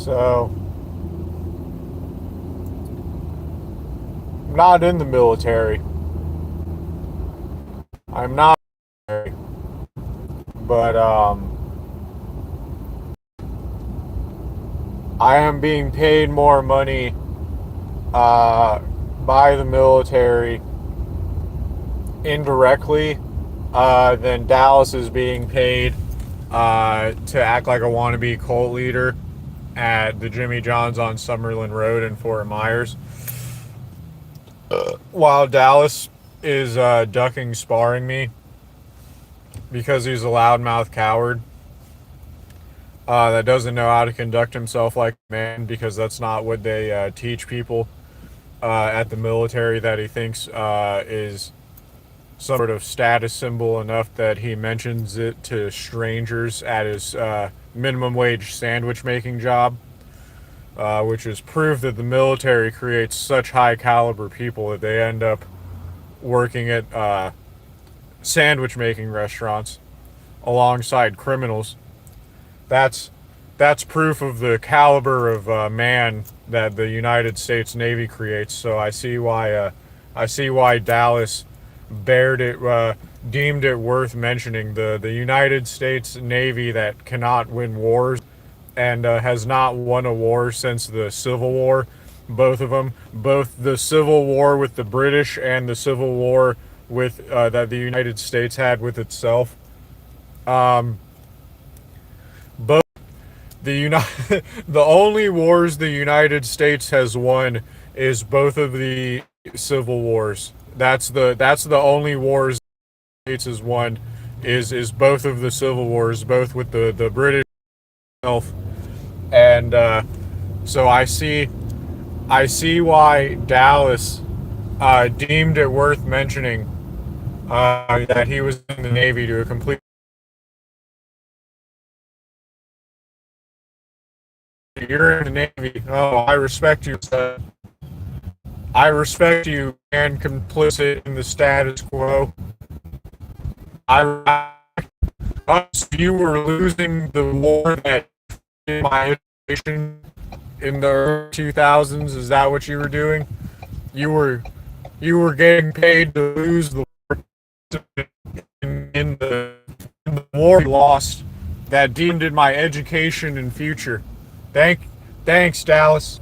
So, I'm not in the military. I'm not, but I am being paid more money uh, by the military indirectly than Dallas is being paid to act like a wannabe cult leader at the Jimmy John's on Summerlin Road in Fort Myers, while Dallas is ducking sparring me because he's a loudmouth coward that doesn't know how to conduct himself like a man, because that's not what they teach people at the military, that he thinks is some sort of status symbol enough that he mentions it to strangers at his minimum wage sandwich making job, which is proof that the military creates such high caliber people that they end up working at sandwich making restaurants alongside criminals. That's that's proof of the caliber of man that the United States Navy creates. So I see why Dallas bared it, deemed it worth mentioning. The United States Navy that cannot win wars and has not won a war since the Civil War. Both of them, both the Civil War with the British and the Civil War with that the United States had with itself. Um, both the United, the only wars the United States has won is both of the Civil Wars. That's the only wars the States has won is both of the Civil Wars, both with the British itself. And so I see why Dallas deemed it worth mentioning that he was in the Navy to a complete. You're in the Navy. Oh, I respect you. I respect you, and complicit in the status quo. I us, you were losing the war that in my education in the early 2000s. Is that what you were doing? You were you were getting paid to lose the war in the war you lost that deemed in my education and future. Thank thanks, Dallas.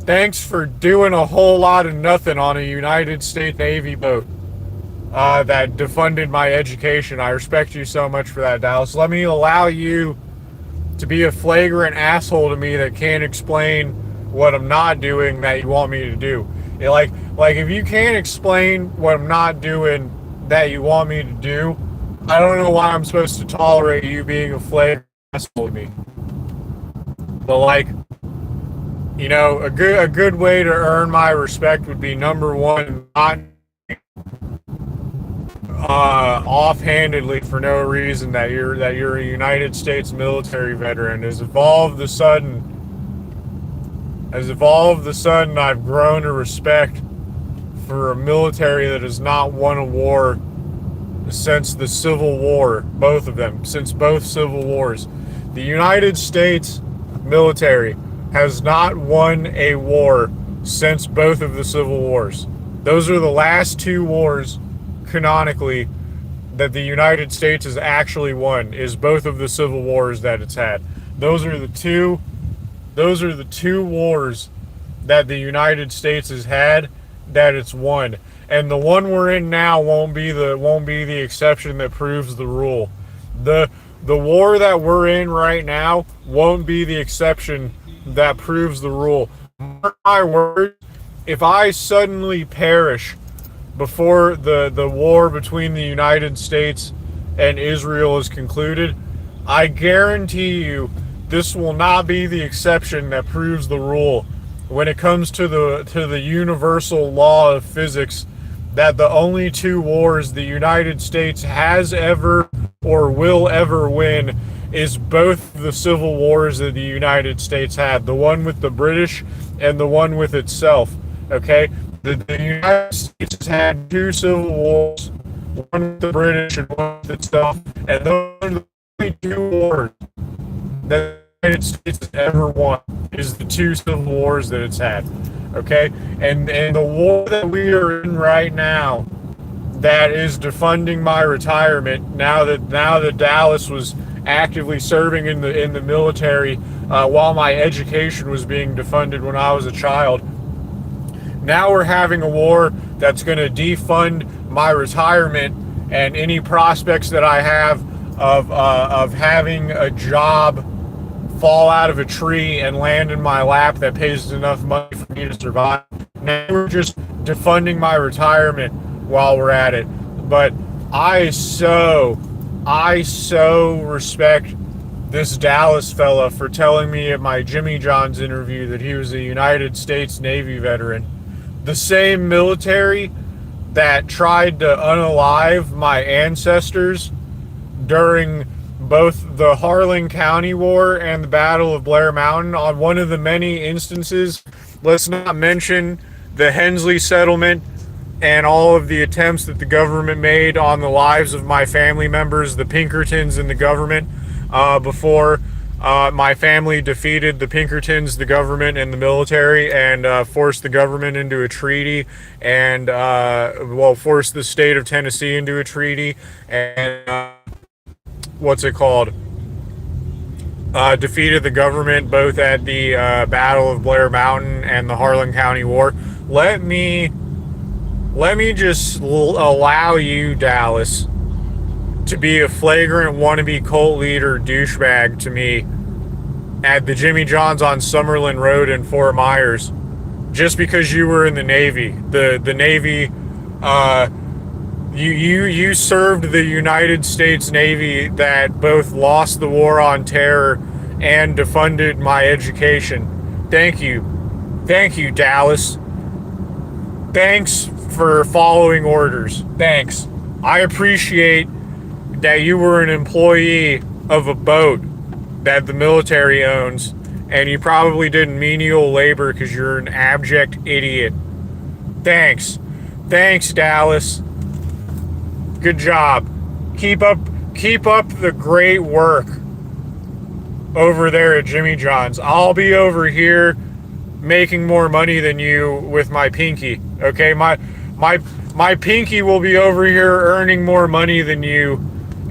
Thanks for doing a whole lot of nothing on a United States Navy boat that defunded my education. I respect you so much for that, Dallas. Let me allow you to be a flagrant asshole to me that can't explain what I'm not doing that you want me to do. Like if you can't explain what I'm not doing that you want me to do, I don't know why I'm supposed to tolerate you being a flagrant asshole to me. But like, a good way to earn my respect would be, number one, not offhandedly for no reason that you're a United States military veteran. As of all of the sudden I've grown to respect for a military that has not won a war since the Civil War, both of them, since both Civil Wars. The United States military has not won a war since both of the Civil Wars. Those are the last two wars, canonically, that the United States has actually won, is both of the Civil Wars that it's had. Those are the two those are the two wars that the United States has had that it's won. And the one we're in now won't be the exception that proves the rule. The war that we're in right now won't be the exception that proves the rule. Mark my words, if I suddenly perish before the war between the United States and Israel is concluded, I guarantee you this will not be the exception that proves the rule when it comes to the universal law of physics, that the only two wars the United States has ever or will ever win is both the civil wars that the United States had, the one with the British and the one with itself. Okay, the United States has had two civil wars, one with the British and one with itself, and those are the only two wars that United States has ever won is the two civil wars that it's had. Okay, and the war that we are in right now, that is defunding my retirement. Now that Dallas was actively serving in the military while my education was being defunded when I was a child. Now we're having a war that's going to defund my retirement and any prospects that I have of having a job fall out of a tree and land in my lap that pays enough money for me to survive. Now we're just defunding my retirement while we're at it. But I so respect this Dallas fella for telling me at my Jimmy John's interview that he was a United States Navy veteran. The same military that tried to unalive my ancestors during both the Harlan County War and the Battle of Blair Mountain. On one of the many instances, let's not mention the Hensley settlement and all of the attempts that the government made on the lives of my family members, the Pinkertons and the government, before my family defeated the Pinkertons, the government, and the military, and forced the government into a treaty, and forced the state of Tennessee into a treaty, and defeated the government both at the Battle of Blair Mountain and the Harlan County War. Let me just allow you, Dallas, to be a flagrant wannabe cult leader douchebag to me at the Jimmy John's on Summerlin Road in Fort Myers, just because you were in the Navy. The Navy, you served the United States Navy that both lost the war on terror and defunded my education. Thank you, Dallas. Thanks for following orders. Thanks. I appreciate that you were an employee of a boat that the military owns, and you probably did menial labor because you're an abject idiot. Thanks, Dallas. Good job. Keep up the great work over there at Jimmy John's. I'll be over here making more money than you with my pinky. Okay, my pinky will be over here earning more money than you,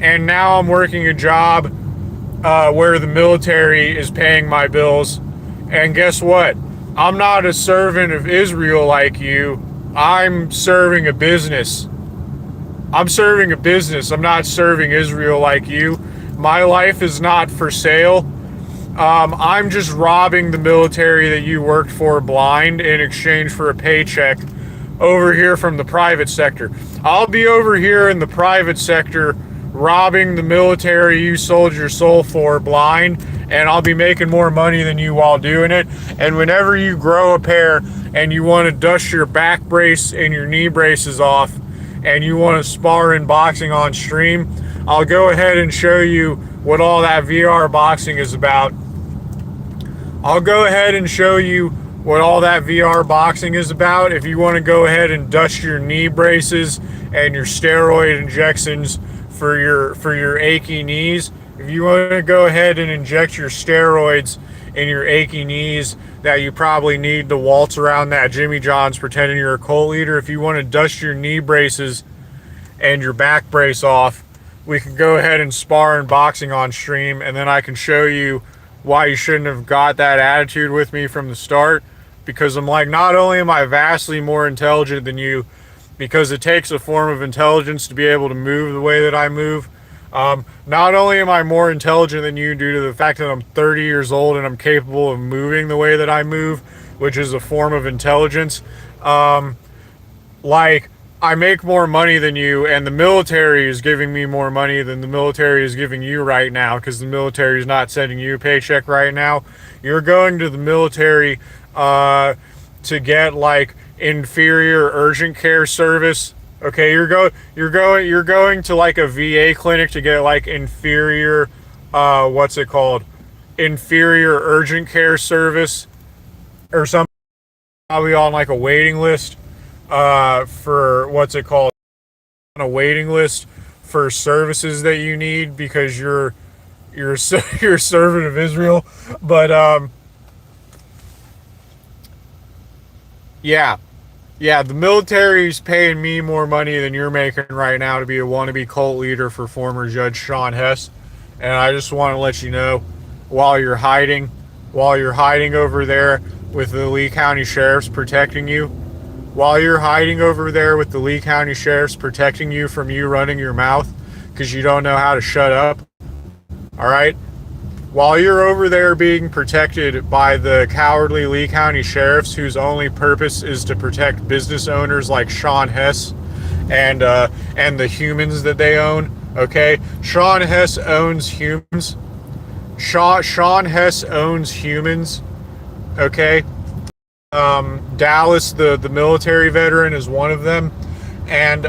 and now I'm working a job where the military is paying my bills. And guess what? I'm not a servant of Israel like you. I'm serving a business. I'm not serving Israel like you. My life is not for sale. I'm just robbing the military that you worked for blind in exchange for a paycheck over here from the private sector. I'll be over here in the private sector robbing the military you sold your soul for blind, and I'll be making more money than you while doing it. And whenever you grow a pair and you want to dust your back brace and your knee braces off and you want to spar in boxing on stream, I'll go ahead and show you what all that VR boxing is about. If you want to go ahead and dust your knee braces and your steroid injections for your achy knees, if you want to go ahead and inject your steroids in your achy knees that you probably need to waltz around that Jimmy John's pretending you're a cult leader, if you want to dust your knee braces and your back brace off, we can go ahead and spar in boxing on stream, and then I can show you why you shouldn't have got that attitude with me from the start. Because I'm like, not only am I vastly more intelligent than you, because it takes a form of intelligence to be able to move the way that I move. Not only am I more intelligent than you due to the fact that I'm 30 years old and I'm capable of moving the way that I move, which is a form of intelligence. I make more money than you, and the military is giving me more money than the military is giving you right now, because the military is not sending you a paycheck right now. You're going to the military to get inferior urgent care service. Okay, you're going to a VA clinic to get inferior inferior urgent care service or something, probably on a waiting list for on a waiting list for services that you need because you're you're a servant of Israel. But yeah, yeah, the military's paying me more money than you're making right now to be a wannabe cult leader for former Judge Sean Hess. And I just want to let you know, while you're hiding, while you're hiding over there with the Lee County Sheriffs protecting you, while you're hiding over there with the Lee County Sheriffs protecting you from you running your mouth because you don't know how to shut up, all right? While you're over there being protected by the cowardly Lee County Sheriffs whose only purpose is to protect business owners like Sean Hess and the humans that they own, okay? Sean Hess owns humans. Sean Hess owns humans, okay? Dallas, the military veteran, is one of them. And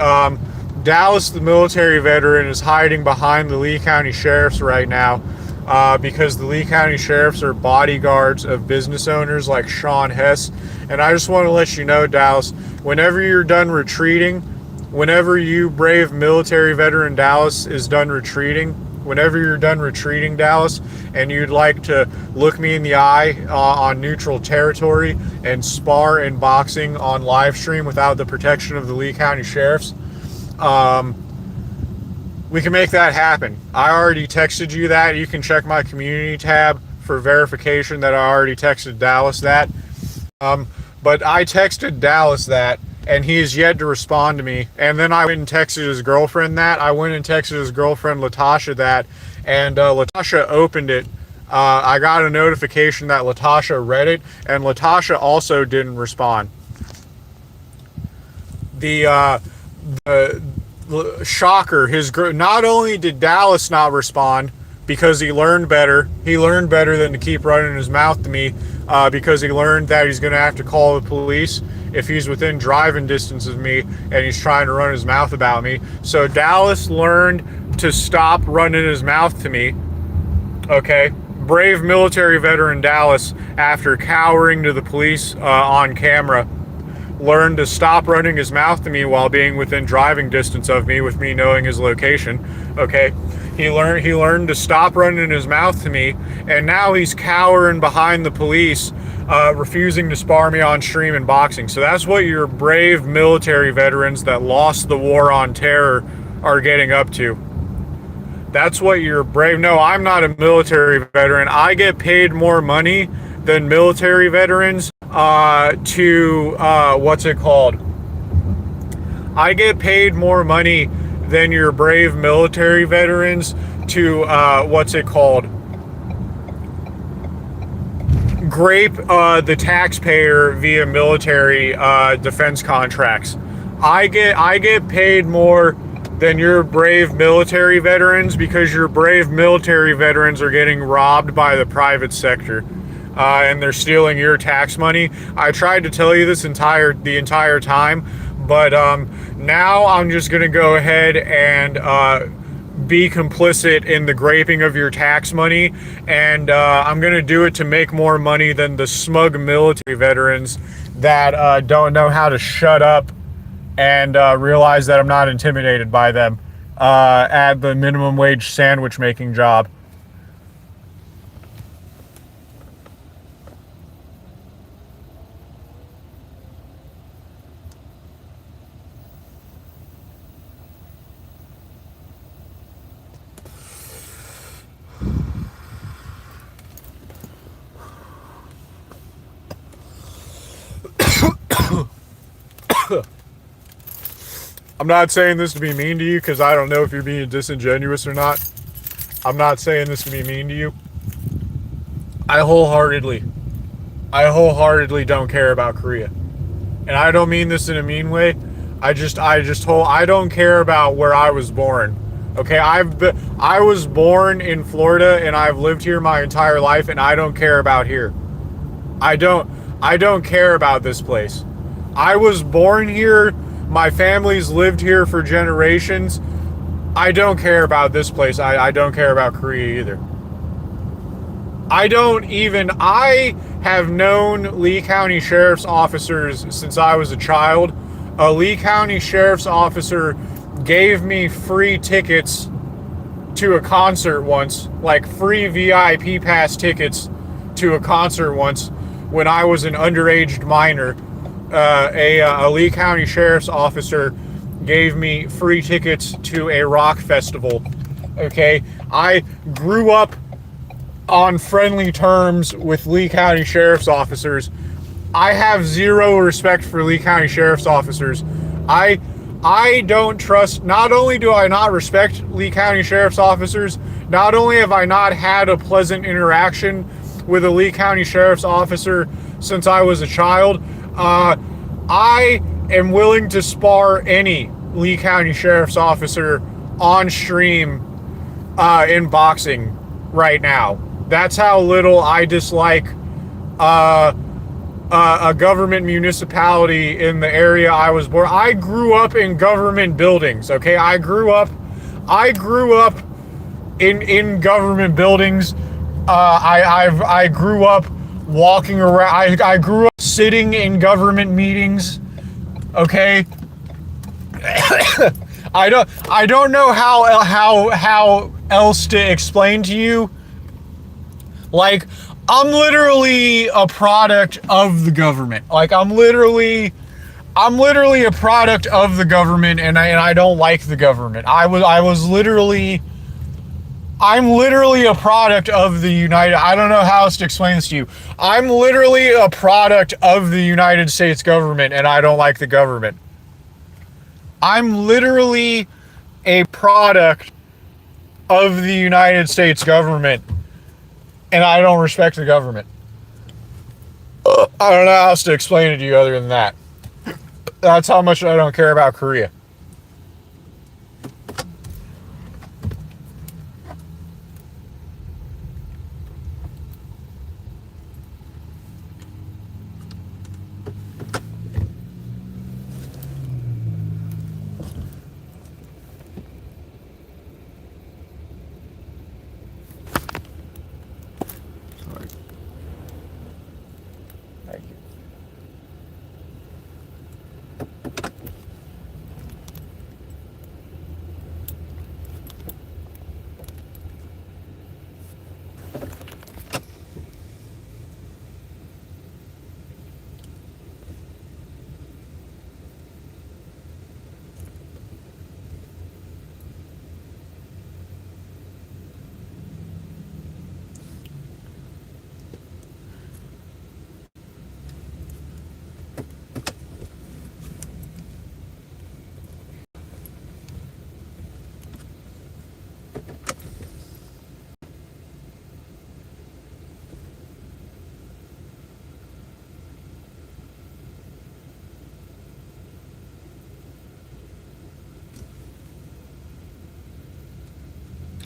Dallas, the military veteran, is hiding behind the Lee County Sheriffs right now because the Lee County Sheriffs are bodyguards of business owners like Sean Hess. And I just want to let you know, Dallas, whenever you're done retreating, whenever you brave military veteran Dallas is done retreating, whenever you're done retreating, Dallas, and you'd like to look me in the eye on neutral territory and spar in boxing on live stream without the protection of the Lee County Sheriffs, we can make that happen. I already texted you that. You can check my community tab for verification that I already texted Dallas that. But I texted Dallas that, and he has yet to respond to me. And then I went and texted his girlfriend that. I went and texted his girlfriend Latasha that, and Latasha opened it. I got a notification that Latasha read it, and Latasha also didn't respond. The shocker, not only did Dallas not respond because he learned better than to keep running his mouth to me, because he learned that he's going to have to call the police if he's within driving distance of me and he's trying to run his mouth about me. So Dallas learned to stop running his mouth to me, okay? Brave military veteran Dallas, after cowering to the police on camera, learned to stop running his mouth to me while being within driving distance of me with me knowing his location, okay? He learned to stop running his mouth to me, and now he's cowering behind the police, refusing to spar me on stream in boxing. So that's what your brave military veterans that lost the war on terror are getting up to. That's what your brave... No, I'm not a military veteran. I get paid more money than military veterans what's it called? I get paid more money than your brave military veterans to grape the taxpayer via military defense contracts. I get paid more than your brave military veterans because your brave military veterans are getting robbed by the private sector. And they're stealing your tax money. I tried to tell you this the entire time, but now I'm just going to go ahead and be complicit in the graping of your tax money, and I'm going to do it to make more money than the smug military veterans that don't know how to shut up and realize that I'm not intimidated by them at the minimum wage sandwich making job. I'm not saying this to be mean to you because I don't know if you're being disingenuous or not. I'm not saying this to be mean to you. I wholeheartedly don't care about Korea. And I don't mean this in a mean way. I don't care about where I was born. Okay, I was born in Florida and I've lived here my entire life, and I don't care about here. I don't care about this place. I was born here. My family's lived here for generations. I don't care about this place. I don't care about Korea either. I have known Lee County Sheriff's officers since I was a child. A Lee County Sheriff's officer gave me free tickets to a concert once, like free VIP pass tickets to a concert once when I was an underage minor. A Lee County Sheriff's officer gave me free tickets to a rock festival. Okay, I grew up on friendly terms with Lee County Sheriff's officers. I have zero respect for Lee County Sheriff's officers. I don't trust, not only do I not respect Lee County Sheriff's officers, not only have I not had a pleasant interaction with a Lee County Sheriff's officer since I was a child, I am willing to spar any Lee County Sheriff's officer on stream in boxing right now. That's how little I dislike a government municipality in the area I was born. I grew up in government buildings. Okay, I grew up in government buildings. I grew up walking around. I grew up sitting in government meetings. Okay. I don't know how else to explain to you. Like, I'm literally a product of the government. Like, I'm literally a product of the government, and I don't like the government. I'm literally a product of the I don't know how else to explain this to you. I'm literally a product of the United States government, and I don't like the government. I'm literally a product of the United States government, and I don't respect the government. I don't know how else to explain it to you other than that. That's how much I don't care about Korea.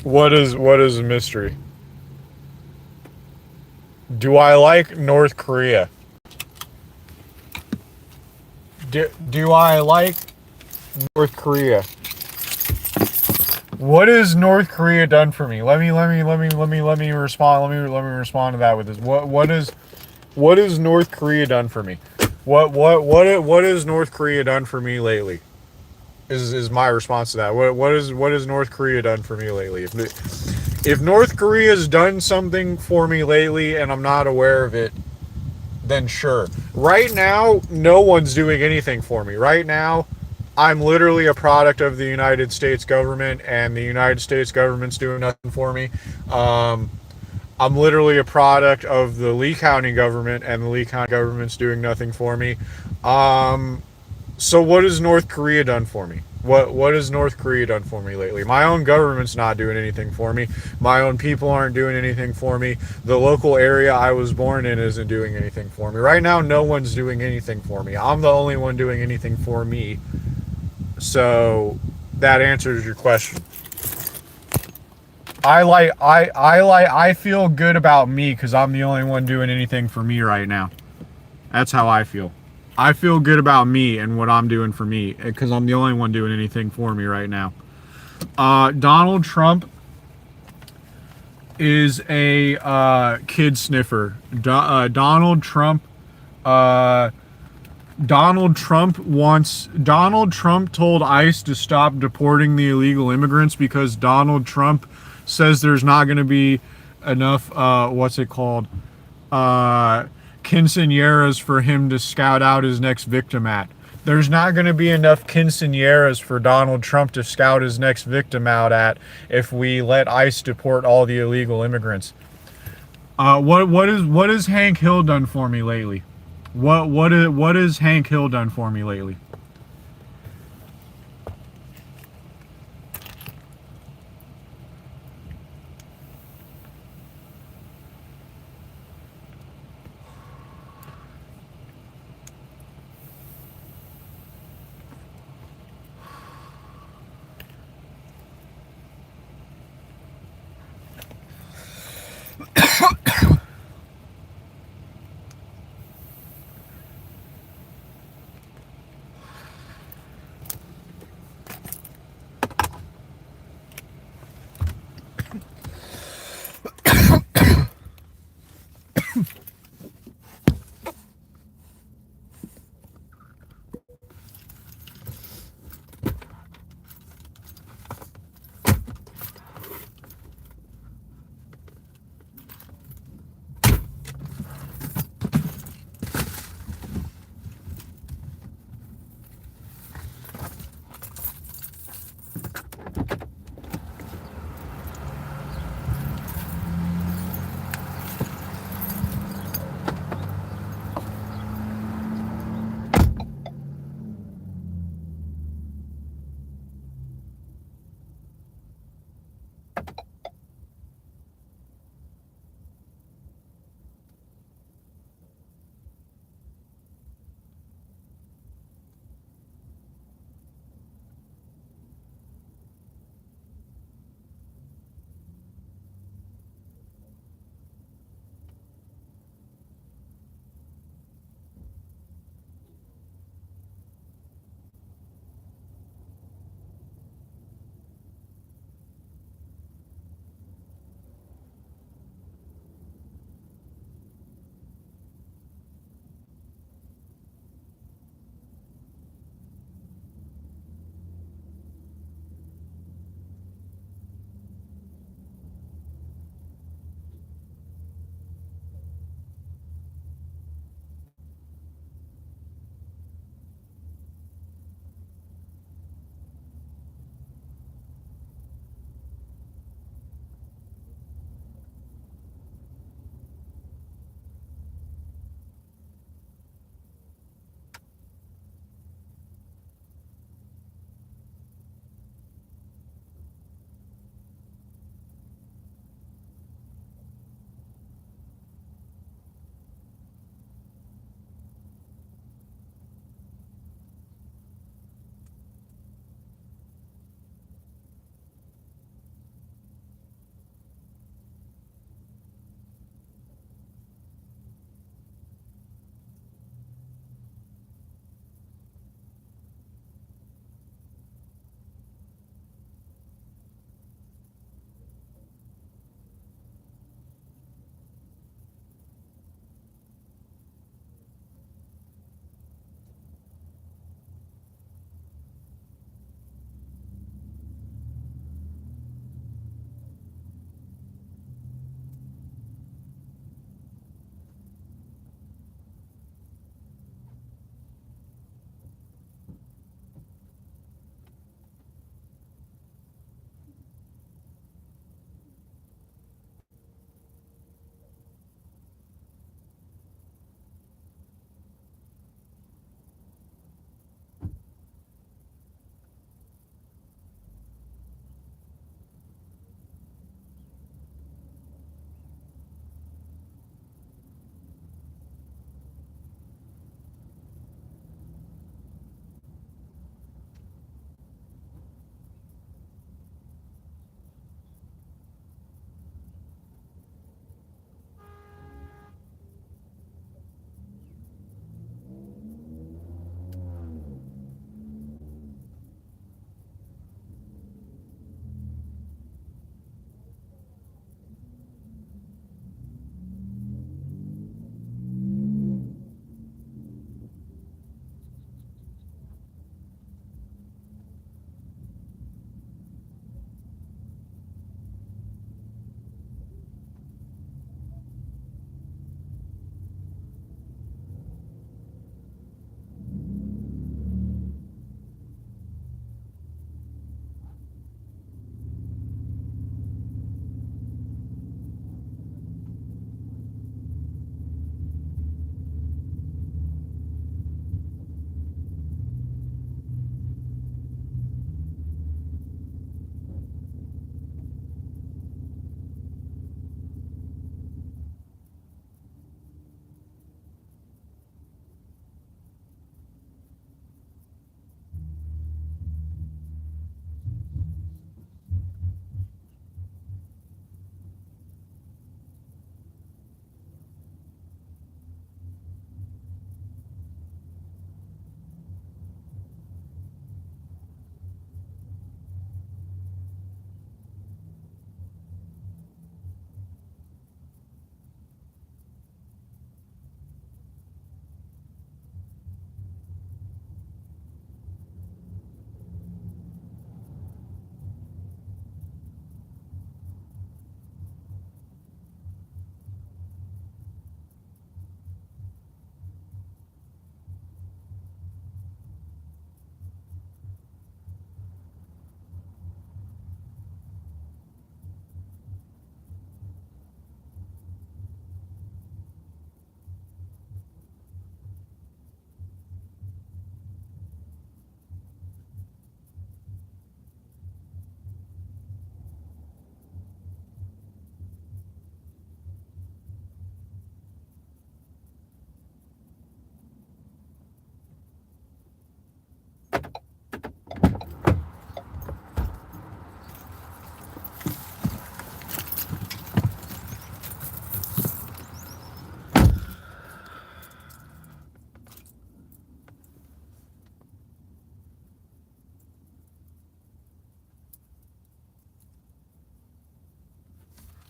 What is a mystery? Do I like North Korea? Do I like North Korea? What has North Korea done for me? Let me respond. Let me respond to that with this. What has North Korea done for me? What has North Korea done for me lately? Is my response to that. What has North Korea done for me lately? If North Korea's done something for me lately and I'm not aware of it, then sure. Right now, no one's doing anything for me. Right now, I'm literally a product of the United States government, and the United States government's doing nothing for me. I'm literally a product of the Lee County government, and the Lee County government's doing nothing for me. So what has North Korea done for me? What has North Korea done for me lately? My own government's not doing anything for me. My own people aren't doing anything for me. The local area I was born in isn't doing anything for me. Right now, no one's doing anything for me. I'm the only one doing anything for me. So that answers your question. I feel good about me because I'm the only one doing anything for me right now. That's how I feel. I feel good about me and what I'm doing for me because I'm the only one doing anything for me right now. Donald Trump is a kid sniffer. Donald Trump told ICE to stop deporting the illegal immigrants because Donald Trump says there's not going to be enough, what's it called? Quinceañeras for him to scout out his next victim at. There's not going to be enough quinceañeras for Donald Trump to scout his next victim out at if we let ICE deport all the illegal immigrants. What has Hank Hill done for me lately? What has Hank Hill done for me lately?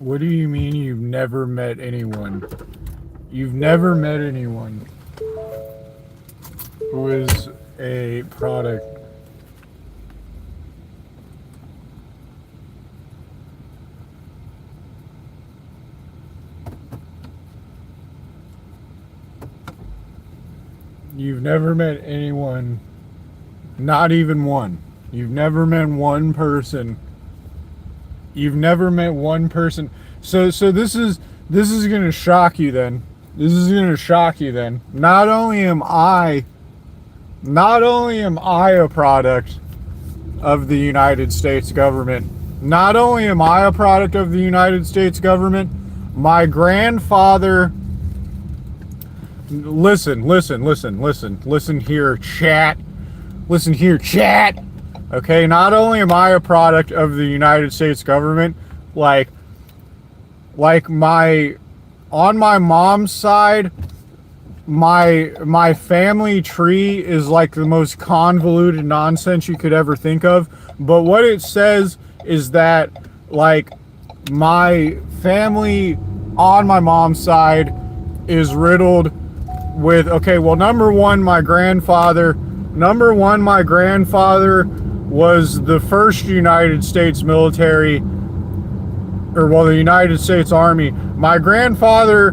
What do you mean you've never met anyone? You've never met anyone who is a product. You've never met anyone, not even one. You've never met one person. You've never met one person. So this is gonna shock you then. This is gonna shock you then. Not only am I a product of the United States government. Not only am I a product of the United States government, my grandfather. Listen here, chat. Listen here, chat. Okay, not only am I a product of the United States government, like my on my mom's side, my family tree is like the most convoluted nonsense you could ever think of. But what it says is that like my family on my mom's side is riddled with, okay, well, number one, my grandfather was the first United States military, or well, the United States Army. My grandfather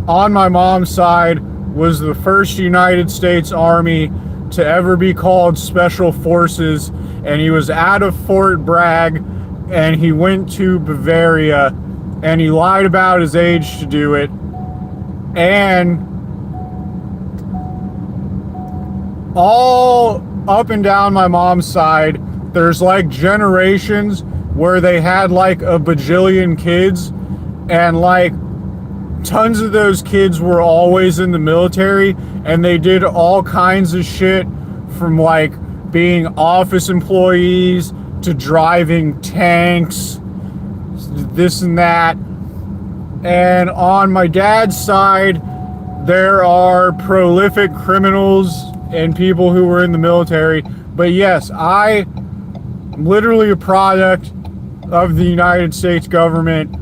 on my mom's side was the first United States Army to ever be called Special Forces, and he was out of Fort Bragg, and he went to Bavaria, and he lied about his age to do it, and all up and down my mom's side, there's like generations where they had like a bajillion kids, and like tons of those kids were always in the military, and they did all kinds of shit, from like being office employees to driving tanks, this and that. And on my dad's side, there are prolific criminals and people who were in the military. But yes, I'm literally a product of the United States government,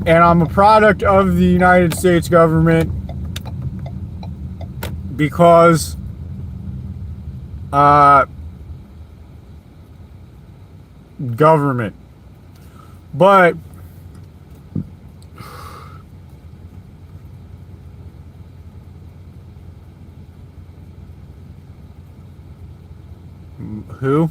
and I'm a product of the United States government because government. But who?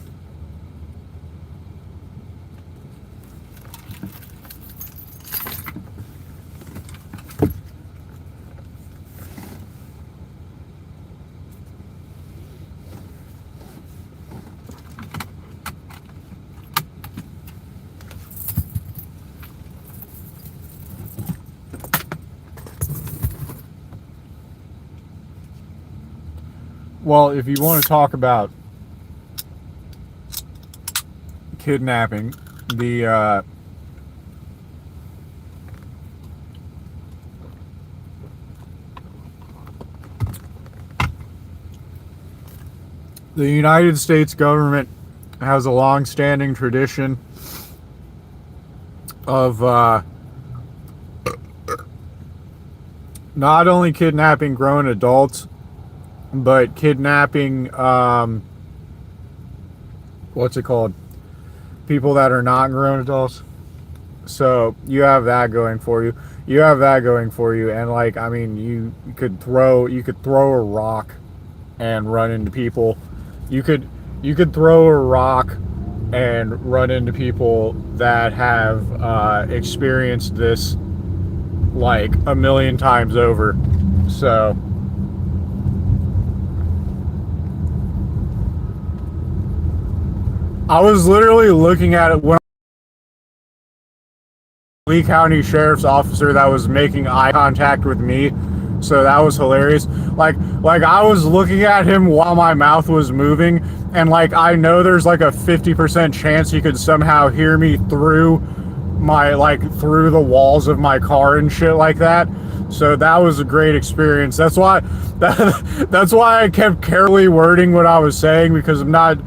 Well, if you want to talk about kidnapping, the United States government has a long-standing tradition of not only kidnapping grown adults, but kidnapping what's it called? People that are not grown adults. So you have that going for you. And like, I mean, you could throw a rock and run into people. You could throw a rock and run into people that have experienced this like a million times over. So I was literally looking at it when Lee County Sheriff's officer that was making eye contact with me, so that was hilarious. Like I was looking at him while my mouth was moving, and like I know there's like a 50% chance he could somehow hear me through through the walls of my car and shit like that. So that was a great experience. That's why I kept carefully wording what I was saying, because I'm not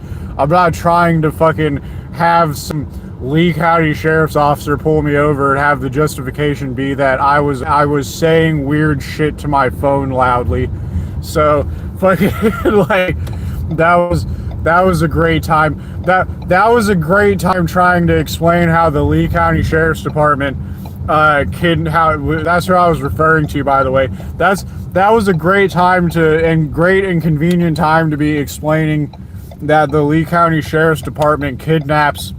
trying to fucking have some Lee County Sheriff's Officer pull me over and have the justification be that I was saying weird shit to my phone loudly. So fucking like that was that was a great time. That was a great time trying to explain how the Lee County Sheriff's Department that's what I was referring to, by the way. That was a great time great and convenient time to be explaining that the Lee County Sheriff's Department kidnaps,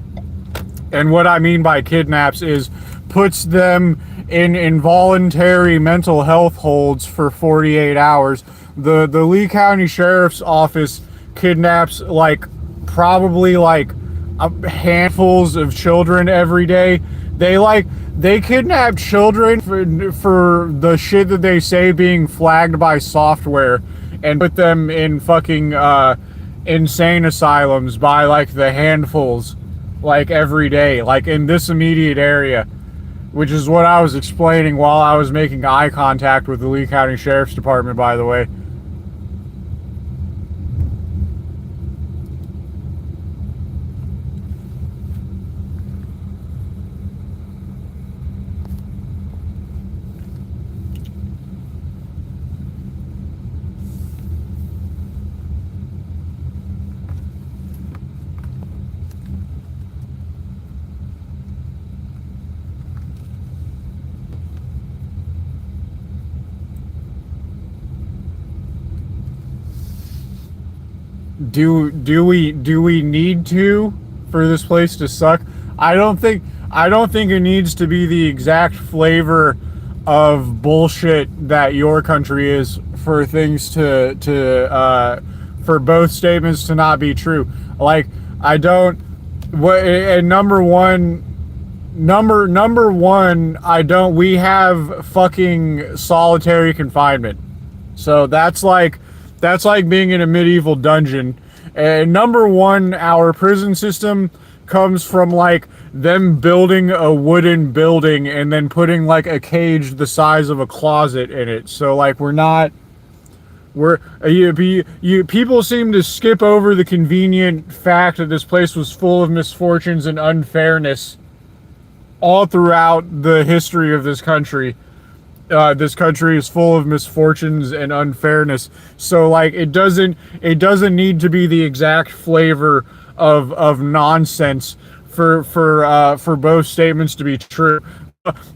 and what I mean by kidnaps is puts them in involuntary mental health holds for 48 hours. The Lee County Sheriff's Office kidnaps probably handfuls of children every day. They kidnap children for the shit that they say being flagged by software, and put them in fucking insane asylums by the handfuls, every day, in this immediate area, which is what I was explaining while I was making eye contact with the Lee County Sheriff's Department, by the way. Do we need to for this place to suck? I don't think it needs to be the exact flavor of bullshit that your country is for things for both statements to not be true. I don't what and number one, I don't we have fucking solitary confinement. So that's like being in a medieval dungeon. And number one, our prison system comes from them building a wooden building and then putting a cage the size of a closet in it. So people seem to skip over the convenient fact that this place was full of misfortunes and unfairness all throughout the history of this country. This country is full of misfortunes and unfairness. So it doesn't need to be the exact flavor of nonsense for both statements to be true.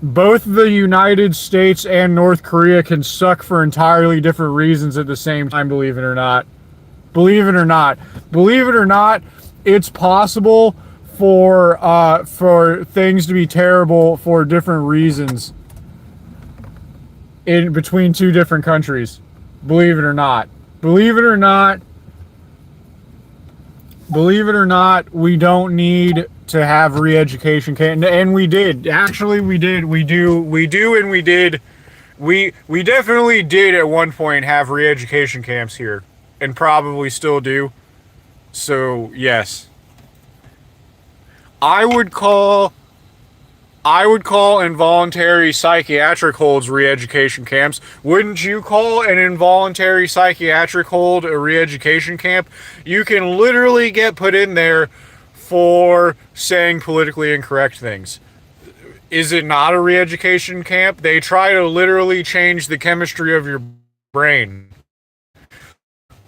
Both the United States and North Korea can suck for entirely different reasons at the same time, believe it or not. Believe it or not. Believe it or not, it's possible for things to be terrible for different reasons in between two different countries. Believe it or not. Believe it or not. Believe it or not, we don't need to have re-education camps. And we did. Actually, we did. We do, and we did. We definitely did at one point have re-education camps here. And probably still do. So, yes. I would call involuntary psychiatric holds re-education camps. Wouldn't you call an involuntary psychiatric hold a re-education camp? You can literally get put in there for saying politically incorrect things. Is it not a re-education camp? They try to literally change the chemistry of your brain.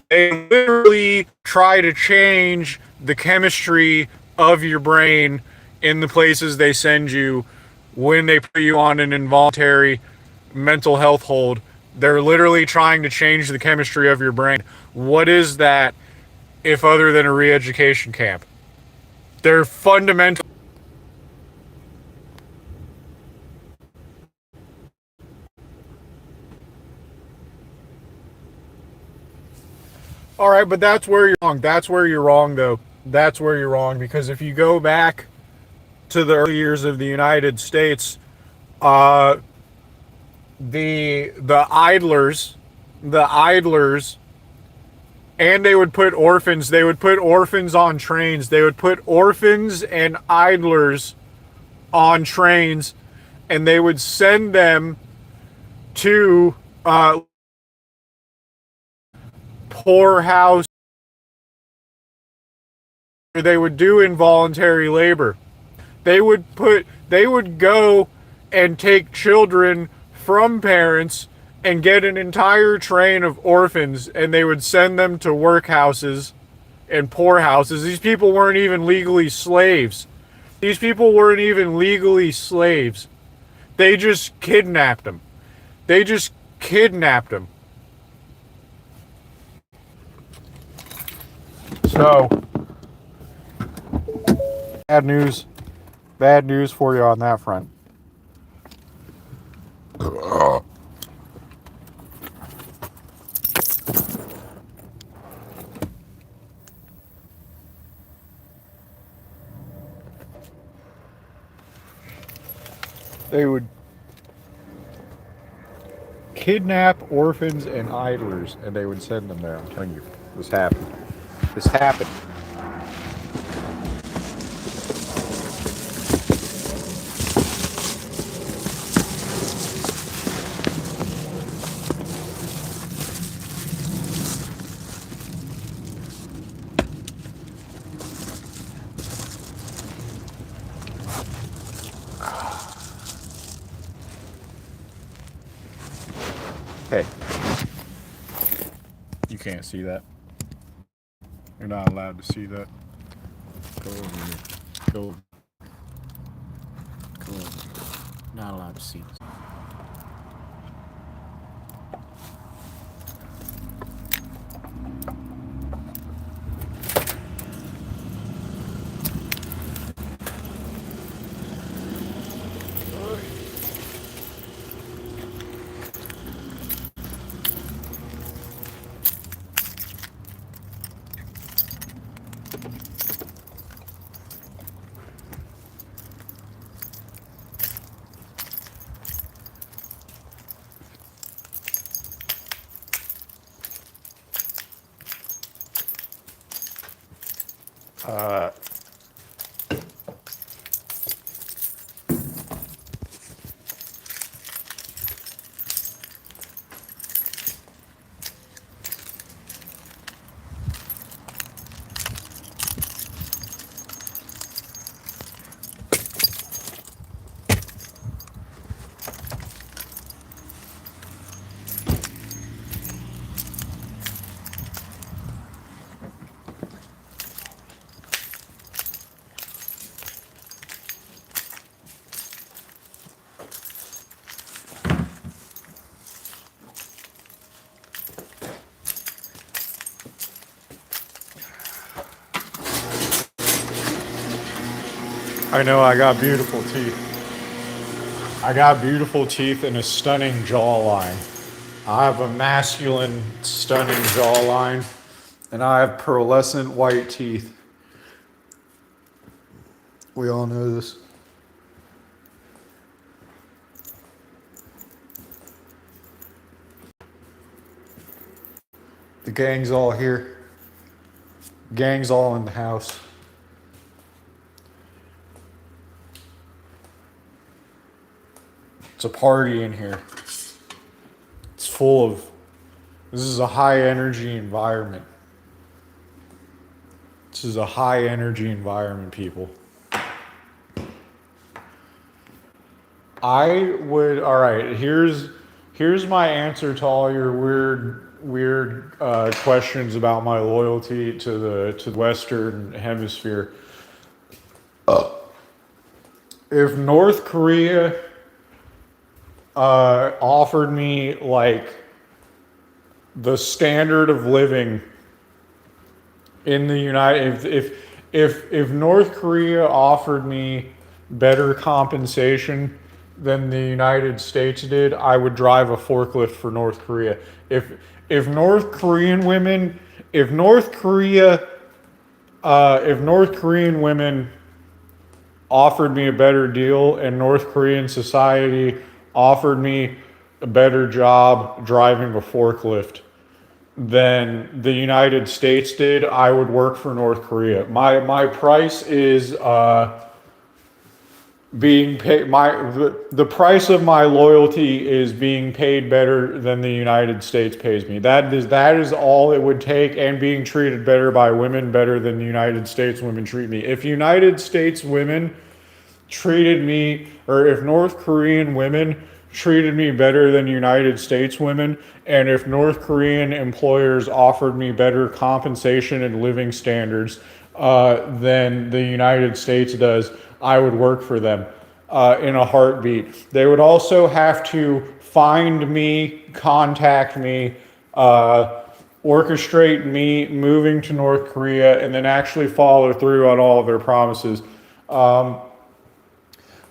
They literally try to change the chemistry of your brain in the places they send you when they put you on an involuntary mental health hold. They're literally trying to change the chemistry of your brain. What is that if other than a re-education camp? They're fundamental. All right, but that's where you're wrong. That's where you're wrong, though. That's where you're wrong, because if you go back to the early years of the United States, the idlers, and they would put orphans. They would put orphans on trains. They would put orphans and idlers on trains, and they would send them to poorhouse. They would do involuntary labor. They would go and take children from parents and get an entire train of orphans, and they would send them to workhouses and poorhouses. These people weren't even legally slaves. These people weren't even legally slaves. They just kidnapped them. They just kidnapped them. So, bad news. Bad news for you on that front. They would kidnap orphans and idlers, and they would send them there. I'm telling you, this happened. This happened. Hey, you can't see that. You're not allowed to see that. Go over here. Go over. Go over. Not allowed to see this. I know I got beautiful teeth. I got beautiful teeth and a stunning jawline. I have a masculine, stunning jawline, and I have pearlescent white teeth. We all know this. The gang's all here. Gang's all in the house. It's a party in here. It's full of, this is a high energy environment. This is a high energy environment, people. All right, here's my answer to all your weird questions about my loyalty to the Western Hemisphere. If North Korea offered me like the standard of living in the United, if North Korea offered me better compensation than the United States did, I would drive a forklift for North Korea. If North Korean women, if North Korean women offered me a better deal and North Korean society offered me a better job driving a forklift than the United States did, I would work for North Korea. My price is being paid. The price of my loyalty is being paid better than the United States pays me. That is all it would take, and being treated better by women, better than the United States women treat me. If United States women treated me, or if North Korean women treated me better than United States women, and if North Korean employers offered me better compensation and living standards than the United States does, I would work for them in a heartbeat. They would also have to find me, contact me, orchestrate me moving to North Korea, and then actually follow through on all of their promises.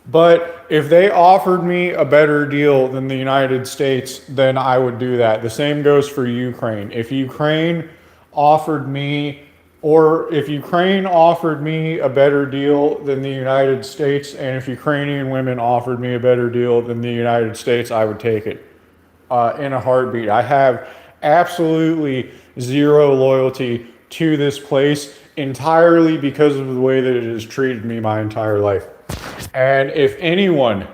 But if they offered me a better deal than the United States, then I would do that. The same goes for Ukraine. If Ukraine offered me, or if Ukraine offered me a better deal than the United States, and if Ukrainian women offered me a better deal than the United States, I would take it in a heartbeat. I have absolutely zero loyalty to this place entirely because of the way that it has treated me my entire life. And if anyone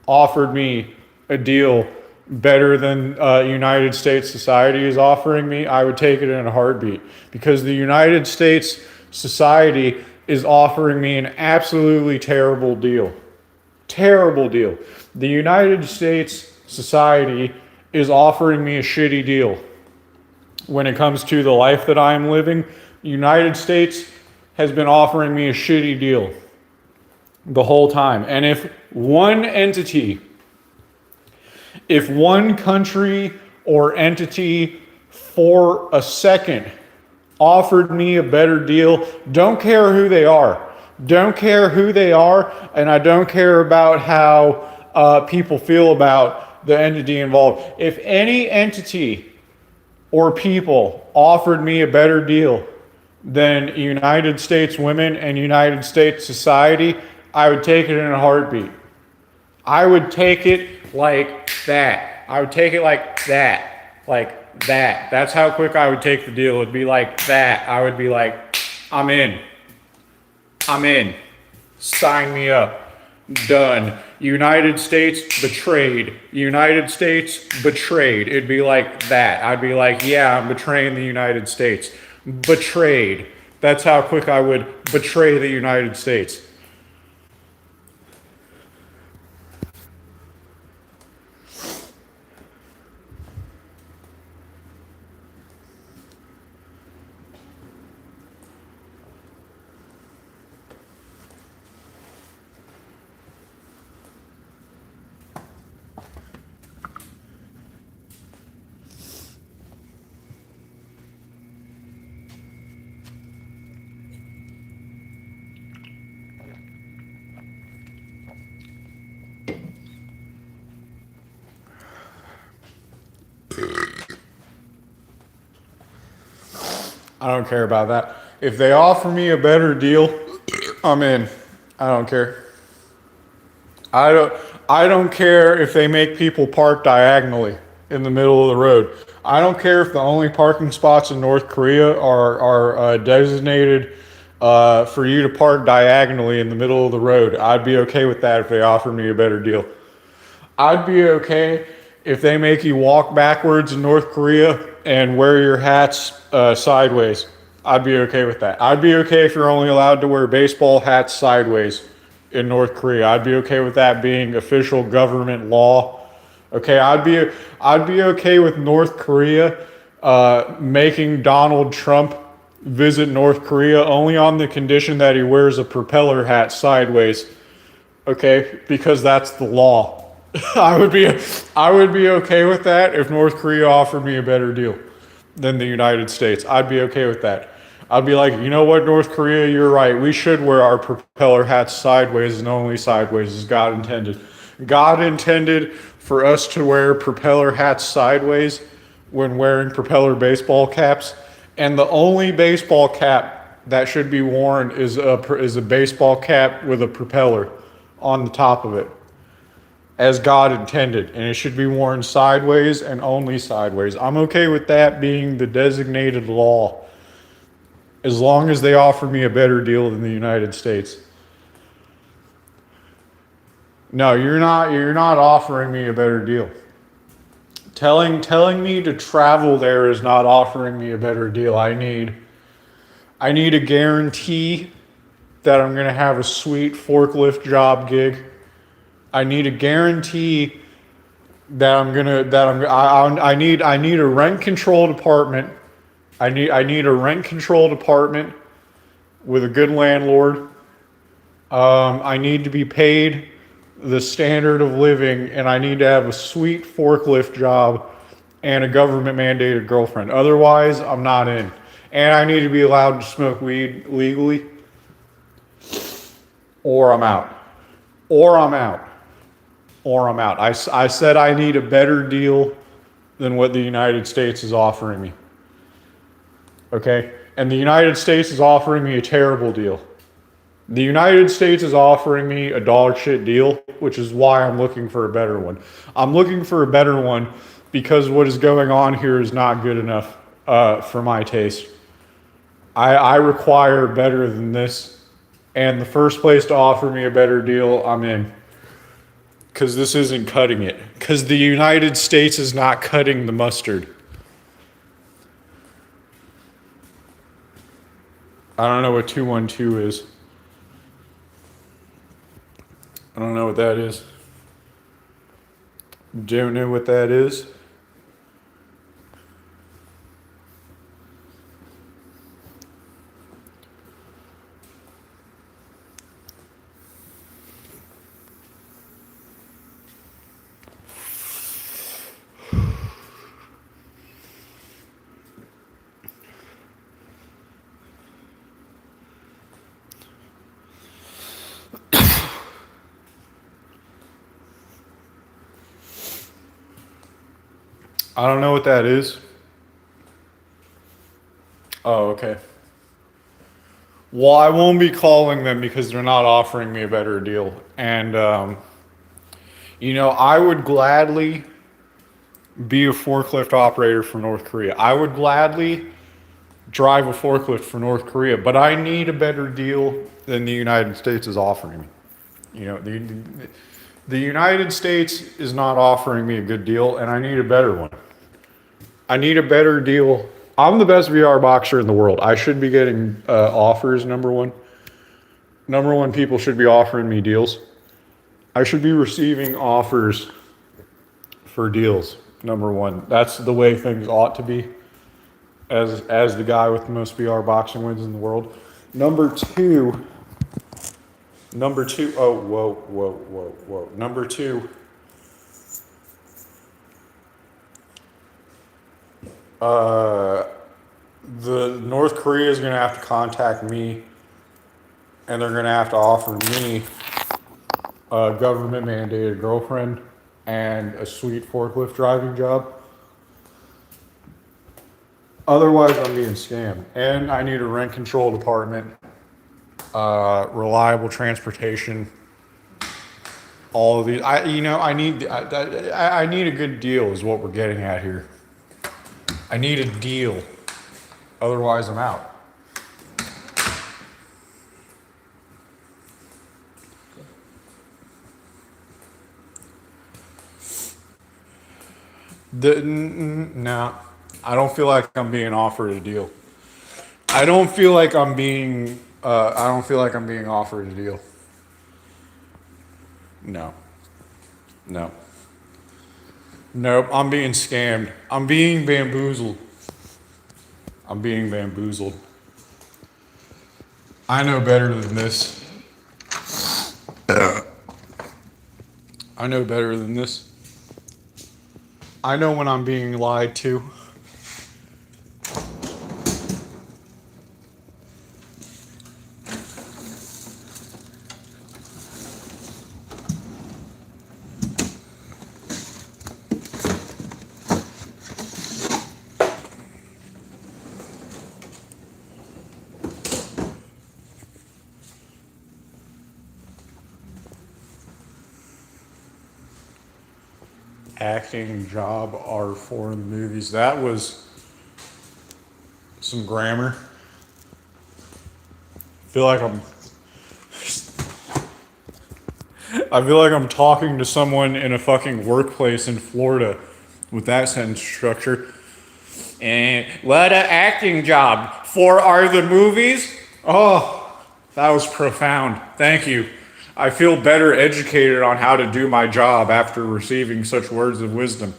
offered me a deal better than United States society is offering me, I would take it in a heartbeat, because the United States society is offering me an absolutely terrible deal. Terrible deal. The United States society is offering me a shitty deal. When it comes to the life that I am living, the United States has been offering me a shitty deal the whole time. And if one entity, if one country or entity for a second offered me a better deal, don't care who they are. Don't care who they are, and I don't care about how people feel about the entity involved. If any entity or people offered me a better deal than United States women and United States society, I would take it in a heartbeat. I would take it like that. I would take it like that. Like that. That's how quick I would take the deal. It'd be like that. I would be like, I'm in. I'm in. Sign me up. Done. United States betrayed. United States betrayed. It'd be like that. I'd be like, yeah, I'm betraying the United States. Betrayed. That's how quick I would betray the United States. I don't care about that. If they offer me a better deal, I'm in. I don't care. I don't I don't care if they make people park diagonally in the middle of the road. I don't care if the only parking spots in North Korea are designated for you to park diagonally in the middle of the road. I'd be okay with that if they offered me a better deal. I'd be okay if they make you walk backwards in North Korea and wear your hats sideways. I'd be okay with that. I'd be okay if you're only allowed to wear baseball hats sideways in North Korea. I'd be okay with that being official government law. Okay, I'd be okay with North Korea making Donald Trump visit North Korea only on the condition that he wears a propeller hat sideways. Okay, because that's the law. I would be okay with that if North Korea offered me a better deal than the United States. I'd be okay with that. I'd be like, you know what, North Korea, you're right. We should wear our propeller hats sideways and only sideways as God intended. God intended for us to wear propeller hats sideways when wearing propeller baseball caps, and the only baseball cap that should be worn is a baseball cap with a propeller on the top of it, as God intended, and it should be worn sideways and only sideways. I'm okay with that being the designated law, as long as they offer me a better deal than the United States. No, you're not offering me a better deal. Telling me to travel there is not offering me a better deal. I need a guarantee that I'm going to have a sweet forklift job gig. I need a guarantee that I need a rent controlled apartment. I need a rent controlled apartment with a good landlord. I need to be paid the standard of living, and I need to have a sweet forklift job and a government mandated girlfriend. Otherwise, I'm not in. And I need to be allowed to smoke weed legally, or I'm out. Or I'm out. Or I'm out. I said I need a better deal than what the United States is offering me. Okay? And the United States is offering me a terrible deal. The United States is offering me a dog shit deal, which is why I'm looking for a better one. I'm looking for a better one because what is going on here is not good enough for my taste. I require better than this, and the first place to offer me a better deal, I'm in. Because this isn't cutting it. Because the United States is not cutting the mustard. I don't know what 212 is. I don't know what that is. Don't know what that is. I don't know what that is. Oh, okay. Well, I won't be calling them because they're not offering me a better deal. And, I would gladly be a forklift operator for North Korea. I would gladly drive a forklift for North Korea, but I need a better deal than the United States is offering me. The United States is not offering me a good deal, and I need a better one. I need a better deal. I'm the best VR boxer in the world. I should be getting offers, number one. Number one, people should be offering me deals. I should be receiving offers for deals, number one. That's the way things ought to be as the guy with the most VR boxing wins in the world. Number two, oh, whoa. Number two, the North Korea is going to have to contact me, and they're going to have to offer me a government mandated girlfriend and a sweet forklift driving job. Otherwise, I'm being scammed. And I need a rent controlled apartment, reliable transportation, all of these. I need a good deal is what we're getting at here. I need a deal. Otherwise, I'm out. No, I don't feel like I'm being offered a deal. I don't feel like I'm being offered a deal. No. No. Nope, I'm being scammed. I'm being bamboozled. I know better than this. I know better than this. I know when I'm being lied to. Acting job are for the movies. That was some grammar. I feel like I'm talking to someone in a fucking workplace in Florida with that sentence structure. And what a acting job for are the movies? Oh, That was profound. Thank you. I feel better educated on how to do my job after receiving such words of wisdom.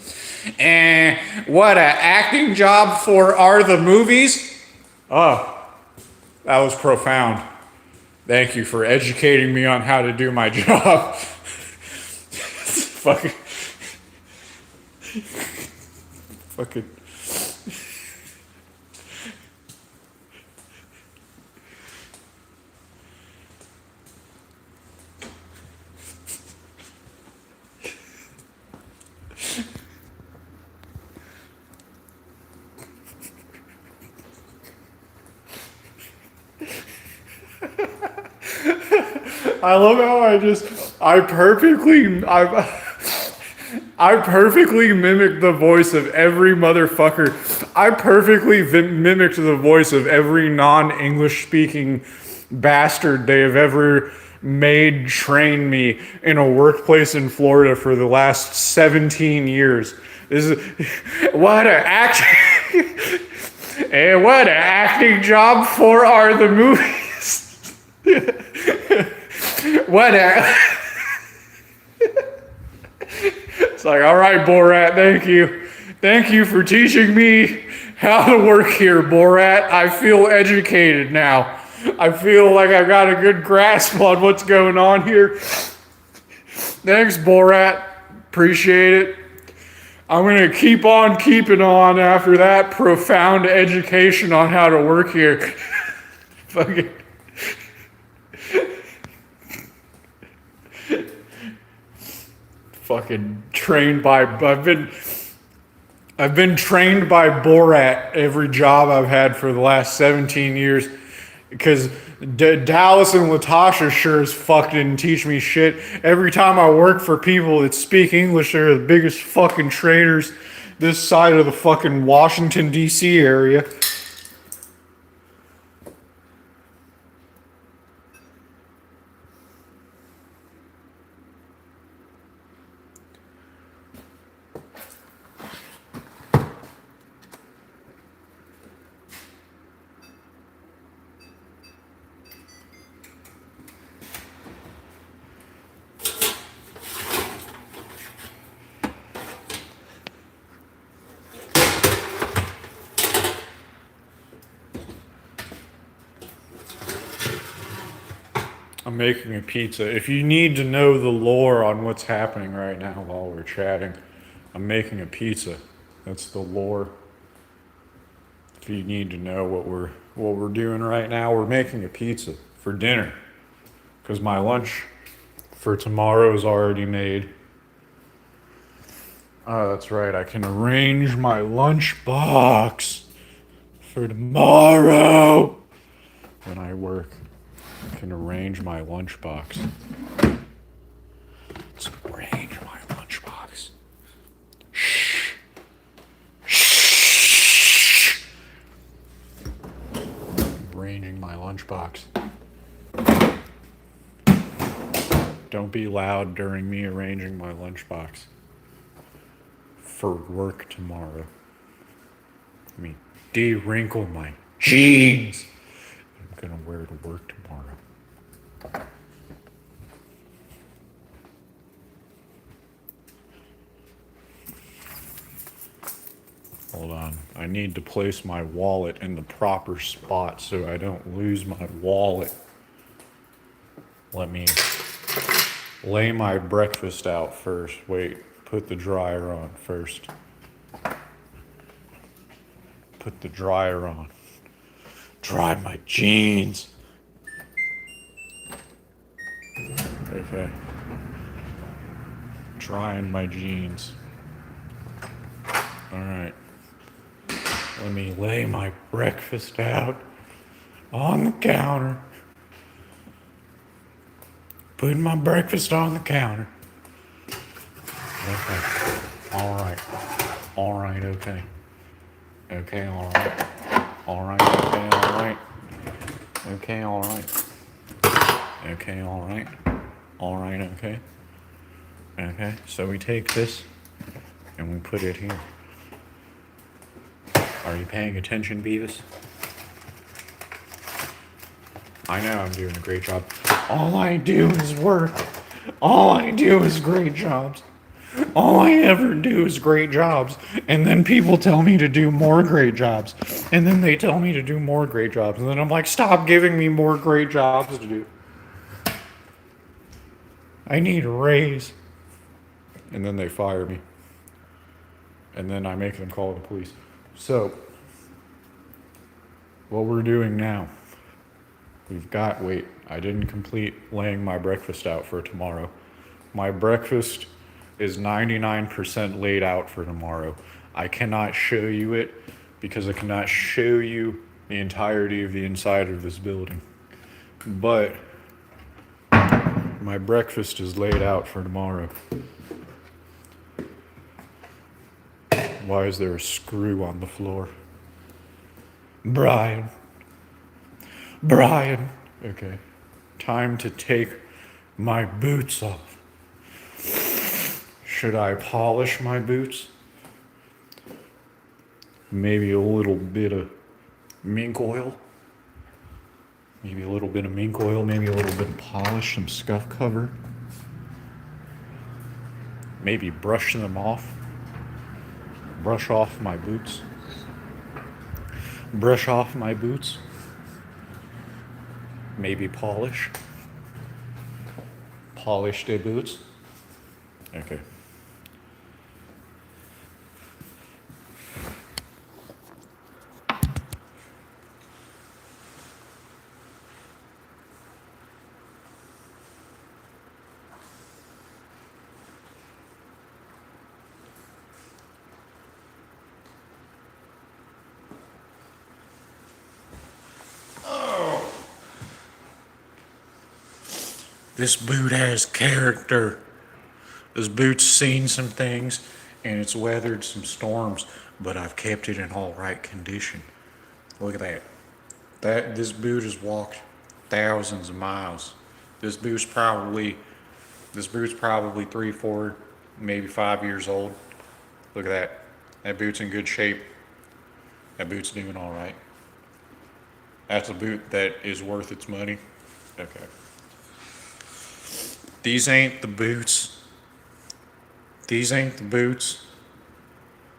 And what a acting job for are the movies? Oh, that was profound. Thank you for educating me on how to do my job. fucking, fucking. I love how I perfectly mimicked the voice of every motherfucker. I perfectly mimicked the voice of every non-English speaking bastard they have ever made train me in a workplace in Florida for the last 17 years. This is what a act and what an acting job for are the movies. What a It's like, all right, Borat, thank you. Thank you for teaching me how to work here, Borat. I feel educated now. I feel like I've got a good grasp on what's going on here. Thanks, Borat. Appreciate it. I'm going to keep on keeping on after that profound education on how to work here. Fucking. Fucking trained by. I've been trained by Borat every job I've had for the last 17 years. Because Dallas and Latasha sure as fuck didn't teach me shit. Every time I work for people that speak English, they're the biggest fucking traitors this side of the fucking Washington, D.C. area. I'm making a pizza. If you need to know the lore on what's happening right now while we're chatting, I'm making a pizza. That's the lore. If you need to know what we're doing right now, we're making a pizza for dinner. Because my lunch for tomorrow is already made. Oh, that's right. I can arrange my lunch box for tomorrow when I work. I can arrange my lunchbox. Let's arrange my lunchbox. Shh. Shh. Arranging my lunchbox. Don't be loud during me arranging my lunchbox for work tomorrow. Let me de-wrinkle my jeans. I'm gonna wear to work tomorrow. Hold on. I need to place my wallet in the proper spot so I don't lose my wallet. Let me lay my breakfast out first. Wait, put the dryer on first. Put the dryer on. Dry my jeans. Okay. Drying my jeans. Alright. Let me lay my breakfast out on the counter. Putting my breakfast on the counter. Okay. Alright. Alright, okay. Okay, alright. Alright, okay, alright. Okay, alright. Okay, alright. Alright, okay. Okay, so we take this and we put it here. Are you paying attention, Beavis? I know I'm doing a great job. All I do is work. All I do is great jobs. All I ever do is great jobs. And then people tell me to do more great jobs. And then they tell me to do more great jobs. And then I'm like, stop giving me more great jobs to do. I need a raise. And then they fire me. And then I make them call the police. So, what we're doing now, wait, I didn't complete laying my breakfast out for tomorrow. My breakfast is 99% laid out for tomorrow. I cannot show you it because I cannot show you the entirety of the inside of this building. But my breakfast is laid out for tomorrow. Why is there a screw on the floor? Brian. Okay. Time to take my boots off. Should I polish my boots? Maybe a little bit of mink oil. Maybe a little bit of polish, some scuff cover. Maybe brush them off. Brush off my boots. Maybe polish. Polish the boots. Okay. This boot has character. This boot's seen some things and it's weathered some storms, but I've kept it in all right condition. Look at that. This boot has walked thousands of miles. This boot's probably 3, 4, maybe 5 years old. Look at that. That boot's in good shape. That boot's doing all right. That's a boot that is worth its money. Okay. These ain't the boots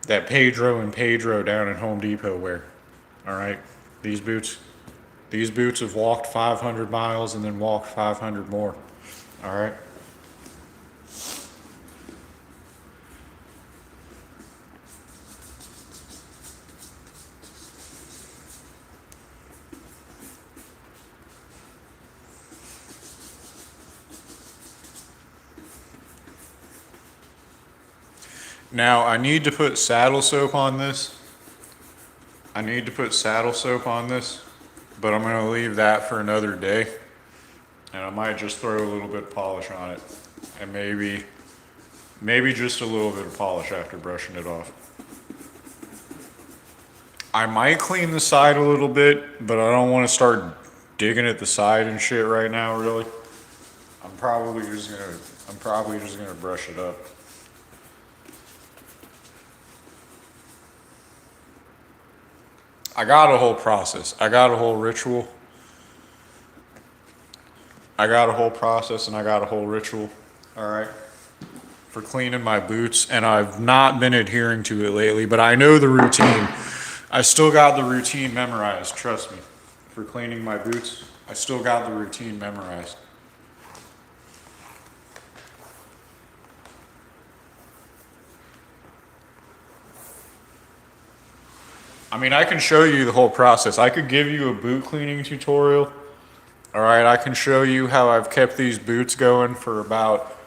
that Pedro and Pedro down at Home Depot wear. All right? These boots have walked 500 miles and then walked 500 more. All right? Now, I need to put saddle soap on this. But I'm going to leave that for another day. And I might just throw a little bit of polish on it. And maybe just a little bit of polish after brushing it off. I might clean the side a little bit, but I don't want to start digging at the side and shit right now, really. I'm probably just gonna brush it up. I got a whole process. I got a whole ritual. All right, for cleaning my boots, and I've not been adhering to it lately, but I know the routine. I still got the routine memorized, trust me. For cleaning my boots, I still got the routine memorized. I mean, I can show you the whole process. I could give you a boot cleaning tutorial. All right, I can show you how I've kept these boots going for about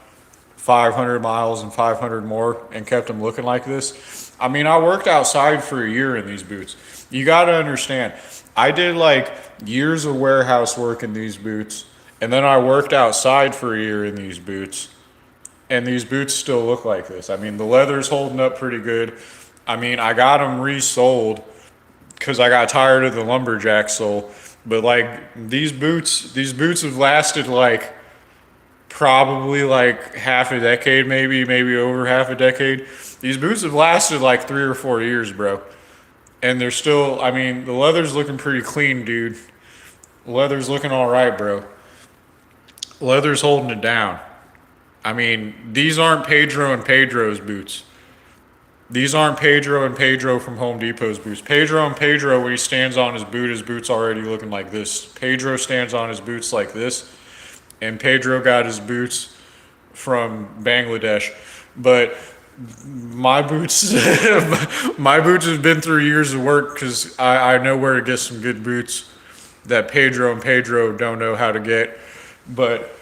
500 miles and 500 more and kept them looking like this. I mean, I worked outside for a year in these boots. You got to understand, I did like years of warehouse work in these boots, and then I worked outside for a year in these boots, and these boots still look like this. I mean, the leather's holding up pretty good. I mean, I got them resoled because I got tired of the lumberjack sole. But like these boots have lasted like probably like half a decade, maybe over half a decade. These boots have lasted like 3 or 4 years, bro. And they're still, I mean, the leather's looking pretty clean, dude. Leather's looking all right, bro. Leather's holding it down. I mean, these aren't Pedro and Pedro's boots. These aren't Pedro and Pedro from Home Depot's boots. Pedro and Pedro, when he stands on his boot's already looking like this. Pedro stands on his boots like this, and Pedro got his boots from Bangladesh. But my boots, my boots have been through years of work because I know where to get some good boots that Pedro and Pedro don't know how to get. But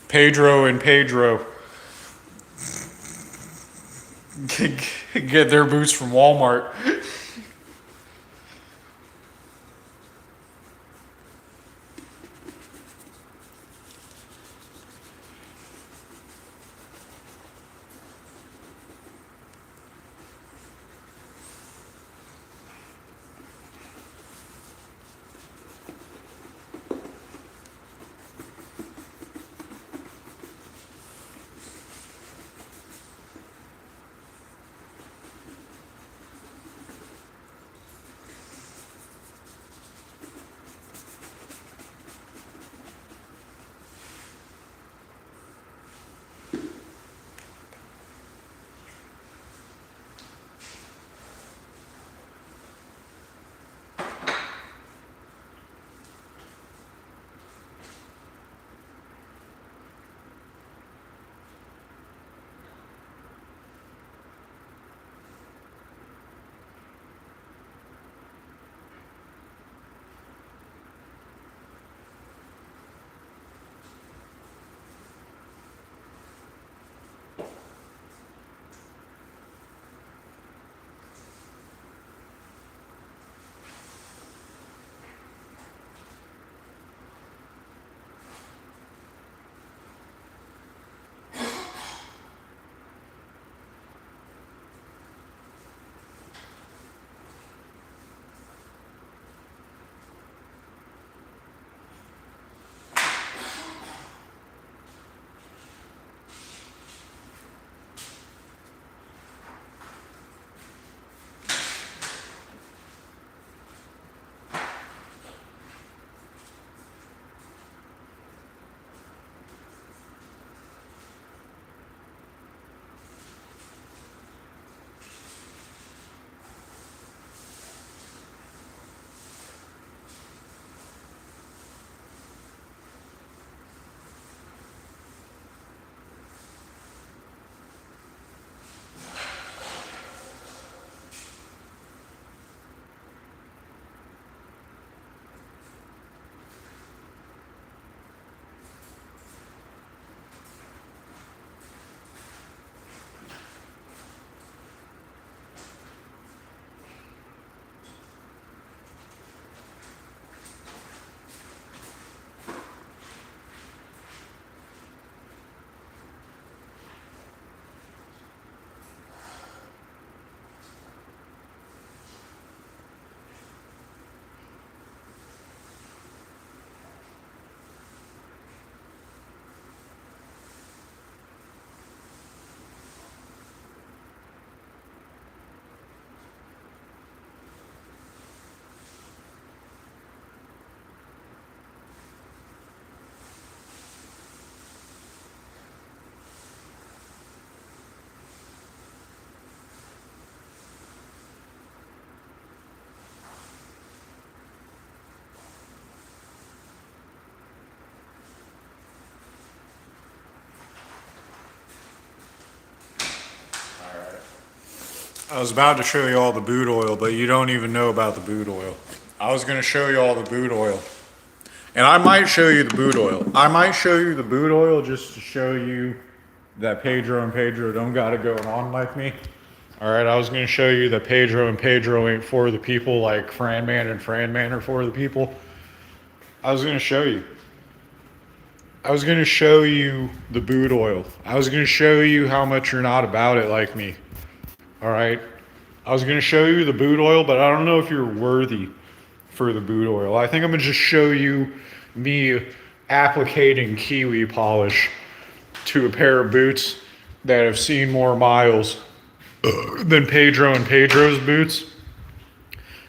Pedro and Pedro get their boots from Walmart. I was about to show you all the boot oil, but you don't even know about the boot oil. I was going to show you all the boot oil. And I might show you the boot oil. I might show you the boot oil just to show you that Pedro and Pedro don't got it going on like me. All right, I was going to show you that Pedro and Pedro ain't for the people like Fran Man and Fran Man are for the people. I was going to show you. I was going to show you the boot oil. I was going to show you how much you're not about it like me. All right. I was going to show you the boot oil, but I don't know if you're worthy for the boot oil. I think I'm going to just show you me applicating kiwi polish to a pair of boots that have seen more miles than Pedro and Pedro's boots.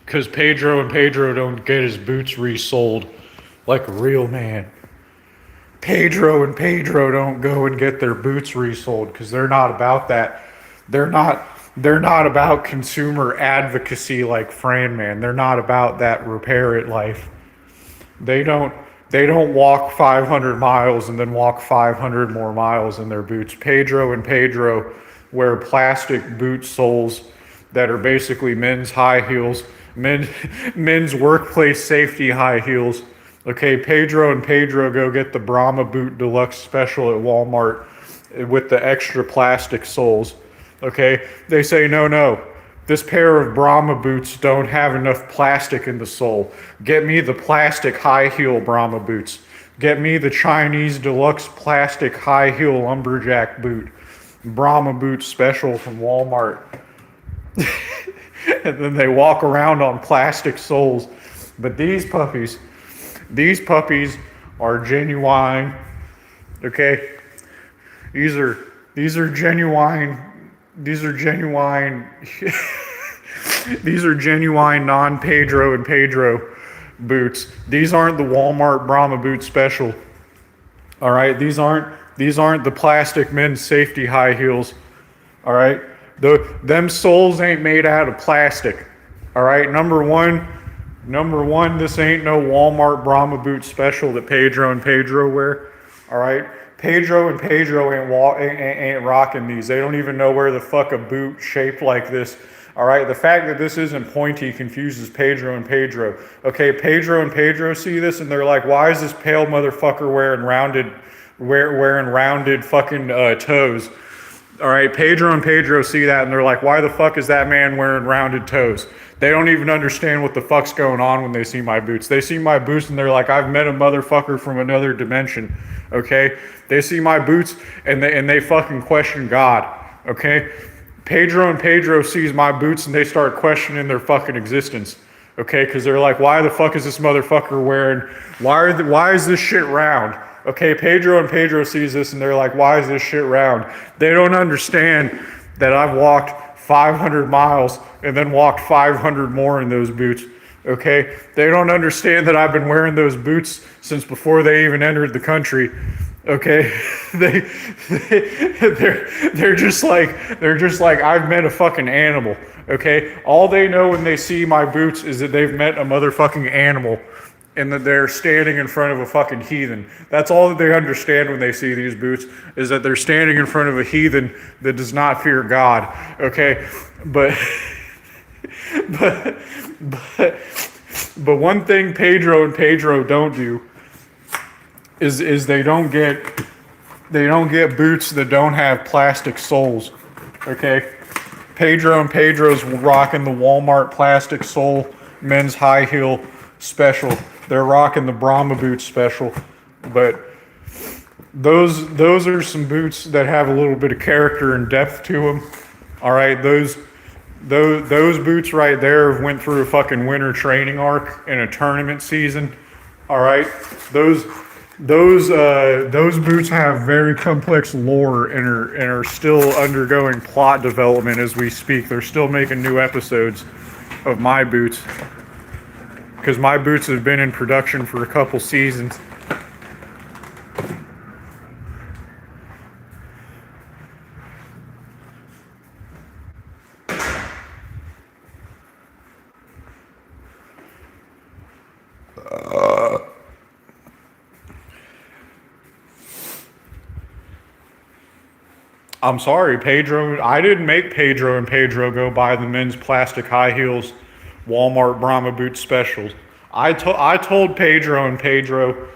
Because Pedro and Pedro don't get his boots resold like a real man. Pedro and Pedro don't go and get their boots resold because they're not about that. They're not they're not about consumer advocacy like Fran Man. They're not about that repair it life. They don't they don't walk 500 miles and then walk 500 more miles in their boots. Pedro and Pedro wear plastic boot soles that are basically men's high heels, men's workplace safety high heels. Okay, Pedro and Pedro go get the Brahma Boot Deluxe Special at Walmart with the extra plastic soles. Okay, they say, no, no, this pair of Brahma boots don't have enough plastic in the sole. Get me the plastic high heel Brahma boots. Get me the Chinese deluxe plastic high heel lumberjack boot. Brahma boot special from Walmart. And then they walk around on plastic soles. But these puppies are genuine. Okay? These are genuine. These are genuine. These are genuine non-Pedro and Pedro boots. These aren't the Walmart Brahma boot special. All right, these aren't the plastic men's safety high heels. All right, them soles ain't made out of plastic. All right, number one, this ain't no Walmart Brahma boot special that Pedro and Pedro wear. All right, Pedro and Pedro ain't rocking these. They don't even know where the fuck a boot shaped like this. All right, the fact that this isn't pointy confuses Pedro and Pedro. Okay, Pedro and Pedro see this and they're like, why is this pale motherfucker wearing rounded fucking toes? All right, Pedro and Pedro see that and they're like, why the fuck is that man wearing rounded toes? They don't even understand what the fuck's going on when they see my boots. They see my boots and they're like, I've met a motherfucker from another dimension. Okay, they see my boots and they fucking question God. Okay. Pedro and Pedro sees my boots and they start questioning their fucking existence. Okay, because they're like, why the fuck is this motherfucker wearing, why is this shit round? Okay, Pedro and Pedro sees this and they're like, why is this shit round? They don't understand that I've walked 500 miles and then walked 500 more in those boots. Okay, they don't understand that I've been wearing those boots since before they even entered the country. Okay, they're just like I've met a fucking animal. Okay, all they know when they see my boots is that they've met a motherfucking animal, and that they're standing in front of a fucking heathen. That's all that they understand when they see these boots is that they're standing in front of a heathen that does not fear God. Okay, but one thing Pedro and Pedro don't do is they don't get boots that don't have plastic soles. Okay, Pedro and Pedro's rocking the Walmart plastic sole men's high heel special. They're rocking the Brahma boot special, but those are some boots that have a little bit of character and depth to them. All right, those boots right there went through a fucking winter training arc in a tournament season. All right, those boots have very complex lore and are still undergoing plot development as we speak. They're still making new episodes of my boots because my boots have been in production for a couple seasons. I'm sorry, Pedro. I didn't make Pedro and Pedro go buy the men's plastic high heels Walmart Brahma boot specials. I told Pedro and Pedro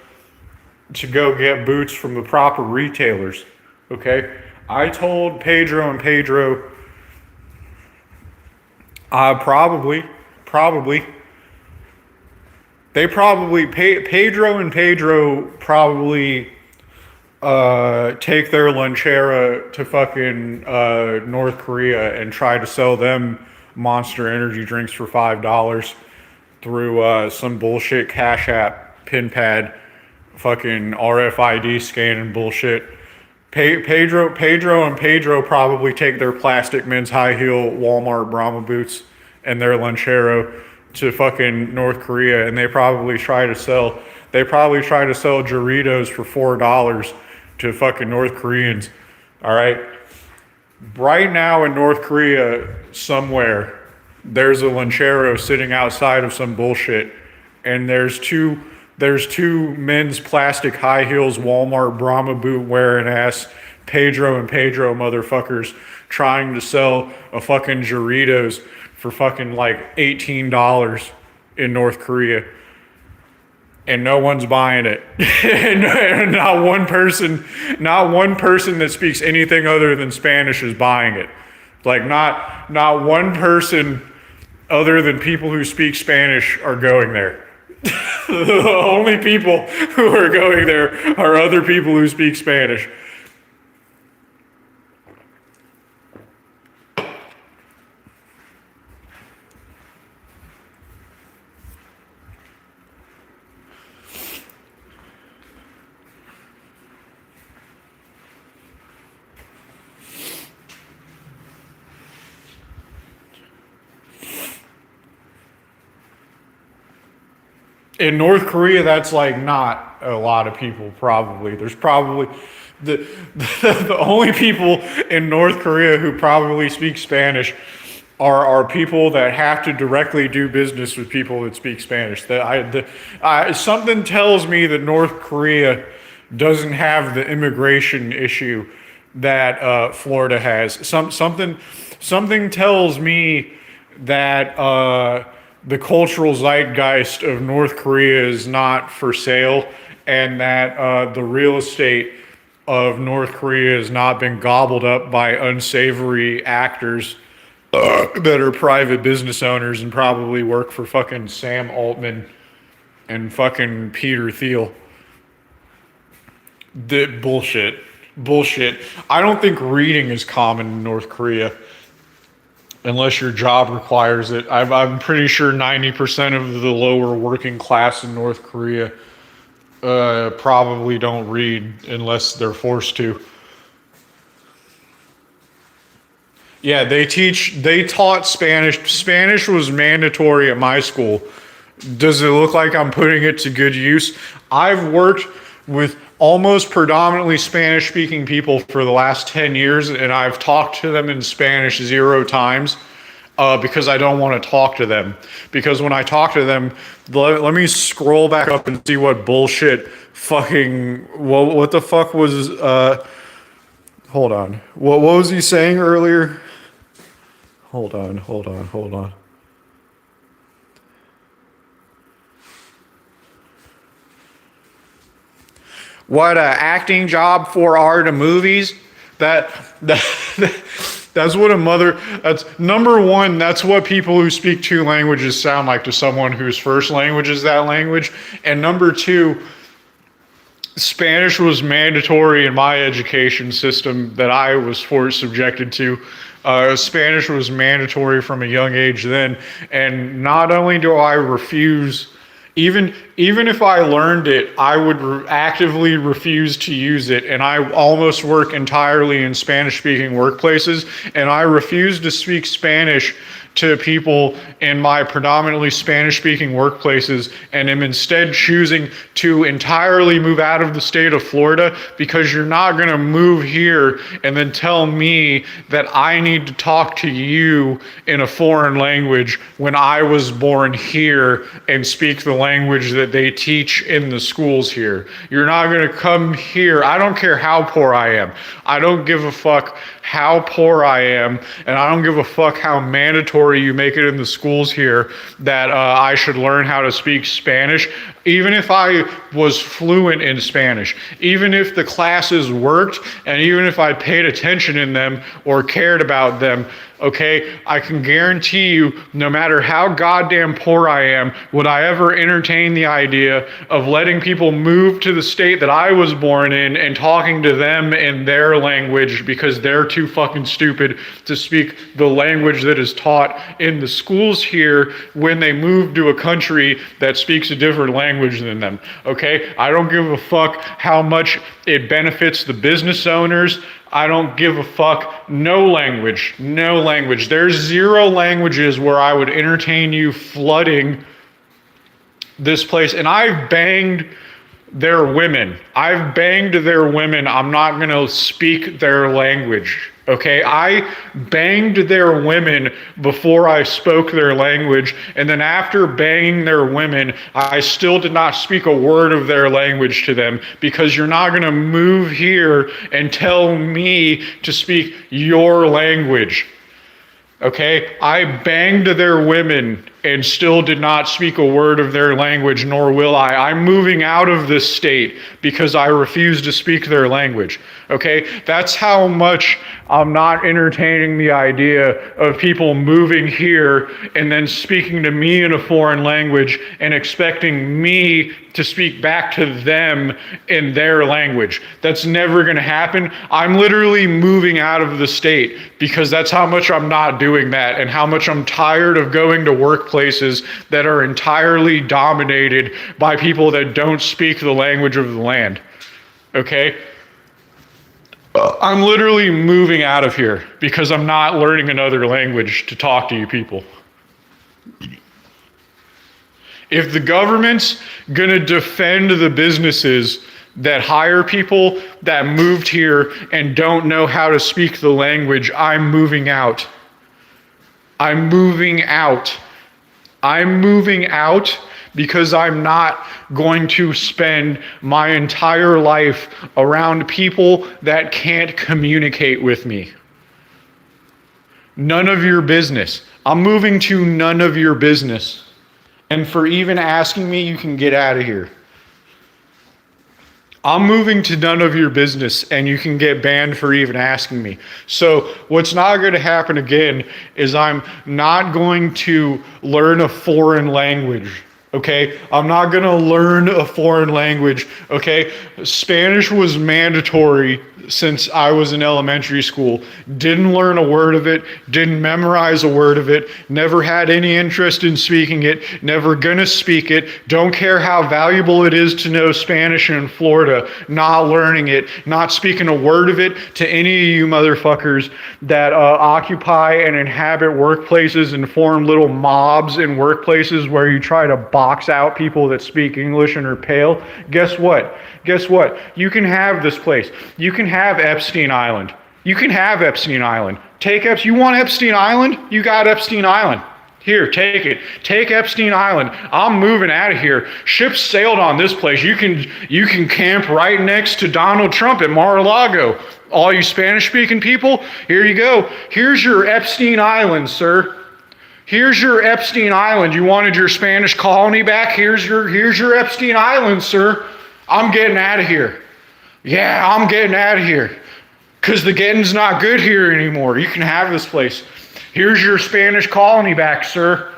to go get boots from the proper retailers. Okay? I told Pedro and Pedro Pedro and Pedro probably take their Lanchera to fucking North Korea and try to sell them Monster energy drinks for $5 through some bullshit Cash App, pin pad, fucking RFID scanning bullshit. Pedro and Pedro probably take their plastic men's high heel Walmart Brahma boots and their Lanchero to fucking North Korea, and they probably try to sell Doritos for $4 to fucking North Koreans. All right. Right now in North Korea, somewhere, there's a Lanchero sitting outside of some bullshit, and there's two men's plastic high heels Walmart Brahma boot wearing ass Pedro and Pedro motherfuckers trying to sell a fucking Doritos for fucking like $18 in North Korea. And no one's buying it. And not one person that speaks anything other than Spanish is buying it. Like not one person other than people who speak Spanish are going there. The only people who are going there are other people who speak Spanish. In North Korea, that's like not a lot of people. Probably there's probably the only people in North Korea who probably speak Spanish are people that have to directly do business with people that speak Spanish. Something tells me that North Korea doesn't have the immigration issue that Florida has. Something tells me that the cultural zeitgeist of North Korea is not for sale, and that the real estate of North Korea has not been gobbled up by unsavory actors that are private business owners and probably work for fucking Sam Altman and fucking Peter Thiel. Bullshit. I don't think reading is common in North Korea unless your job requires it. I'm pretty sure 90% of the lower working class in North Korea probably don't read unless they're forced to. Yeah, they taught Spanish. Spanish was mandatory at my school. Does it look like I'm putting it to good use? I've worked with almost predominantly Spanish-speaking people for the last 10 years, and I've talked to them in Spanish 0 times because I don't want to talk to them. Because when I talk to them, let me scroll back up and see what bullshit fucking... What the fuck was... hold on. What was he saying earlier? Hold on. What acting job for art and movies? That's what a mother. That's number one. That's what people who speak 2 languages sound like to someone whose first language is that language. And number 2, Spanish was mandatory in my education system that I was subjected to. Spanish was mandatory from a young age then, and not only do I refuse. Even if I learned it, I would actively refuse to use it. And I almost work entirely in Spanish-speaking workplaces, and I refuse to speak Spanish to people in my predominantly Spanish-speaking workplaces, and am instead choosing to entirely move out of the state of Florida, because you're not going to move here and then tell me that I need to talk to you in a foreign language when I was born here and speak the language that they teach in the schools here. You're not going to come here. I don't care how poor I am. I don't give a fuck how poor I am, and I don't give a fuck how mandatory you make it in the schools here that I should learn how to speak Spanish. Even if I was fluent in Spanish, even if the classes worked, and even if I paid attention in them or cared about them, okay, I can guarantee you, no matter how goddamn poor I am, would I ever entertain the idea of letting people move to the state that I was born in and talking to them in their language because they're too fucking stupid to speak the language that is taught in the schools here when they move to a country that speaks a different language than them, okay? I don't give a fuck how much it benefits the business owners I don't give a fuck. No language. No language. There's 0 languages where I would entertain you flooding this place. And I've banged their women. I've banged their women. I'm not going to speak their language. Okay? I banged their women before I spoke their language. And then after banging their women, I still did not speak a word of their language to them, because you're not going to move here and tell me to speak your language. Okay? I banged their women and still did not speak a word of their language, nor will I. I'm moving out of this state because I refuse to speak their language. Okay? That's how much I'm not entertaining the idea of people moving here and then speaking to me in a foreign language and expecting me to speak back to them in their language. That's never going to happen. I'm literally moving out of the state because that's how much I'm not doing that, and how much I'm tired of going to workplaces that are entirely dominated by people that don't speak the language of the land. Okay? I'm literally moving out of here because I'm not learning another language to talk to you people. If the government's going to defend the businesses that hire people that moved here and don't know how to speak the language, I'm moving out. I'm moving out. I'm moving out because I'm not going to spend my entire life around people that can't communicate with me. None of your business. I'm moving to none of your business. And for even asking me, you can get out of here. I'm moving to none of your business, and you can get banned for even asking me. So what's not going to happen again is I'm not going to learn a foreign language. Okay? I'm not going to learn a foreign language. Okay? Spanish was mandatory since I was in elementary school. Didn't learn a word of it, didn't memorize a word of it, never had any interest in speaking it, never gonna speak it, don't care how valuable it is to know Spanish in Florida, not learning it, not speaking a word of it to any of you motherfuckers that occupy and inhabit workplaces and form little mobs in workplaces where you try to box out people that speak English and are pale. Guess what? Guess what? You can have this place. You can have Epstein Island. You can have Epstein Island. You want Epstein Island? You got Epstein Island. Here, take it. Take Epstein Island. I'm moving out of here. Ships sailed on this place. You can camp right next to Donald Trump at Mar-a-Lago. All you Spanish-speaking people, here you go. Here's your Epstein Island, sir. Here's your Epstein Island. You wanted your Spanish colony back? Here's your Epstein Island, sir. I'm getting out of here. Yeah, I'm getting out of here. Because the getting's not good here anymore. You can have this place. Here's your Spanish colony back, sir.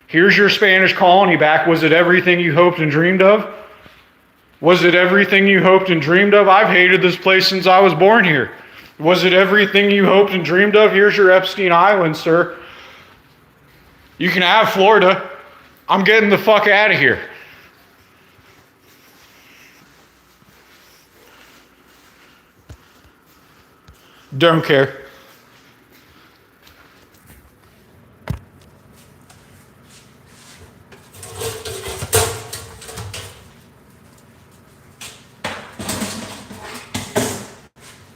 Here's your Spanish colony back. Was it everything you hoped and dreamed of? Was it everything you hoped and dreamed of? I've hated this place since I was born here. Was it everything you hoped and dreamed of? Here's your Epstein Island, sir. You can have Florida. I'm getting the fuck out of here. Don't care.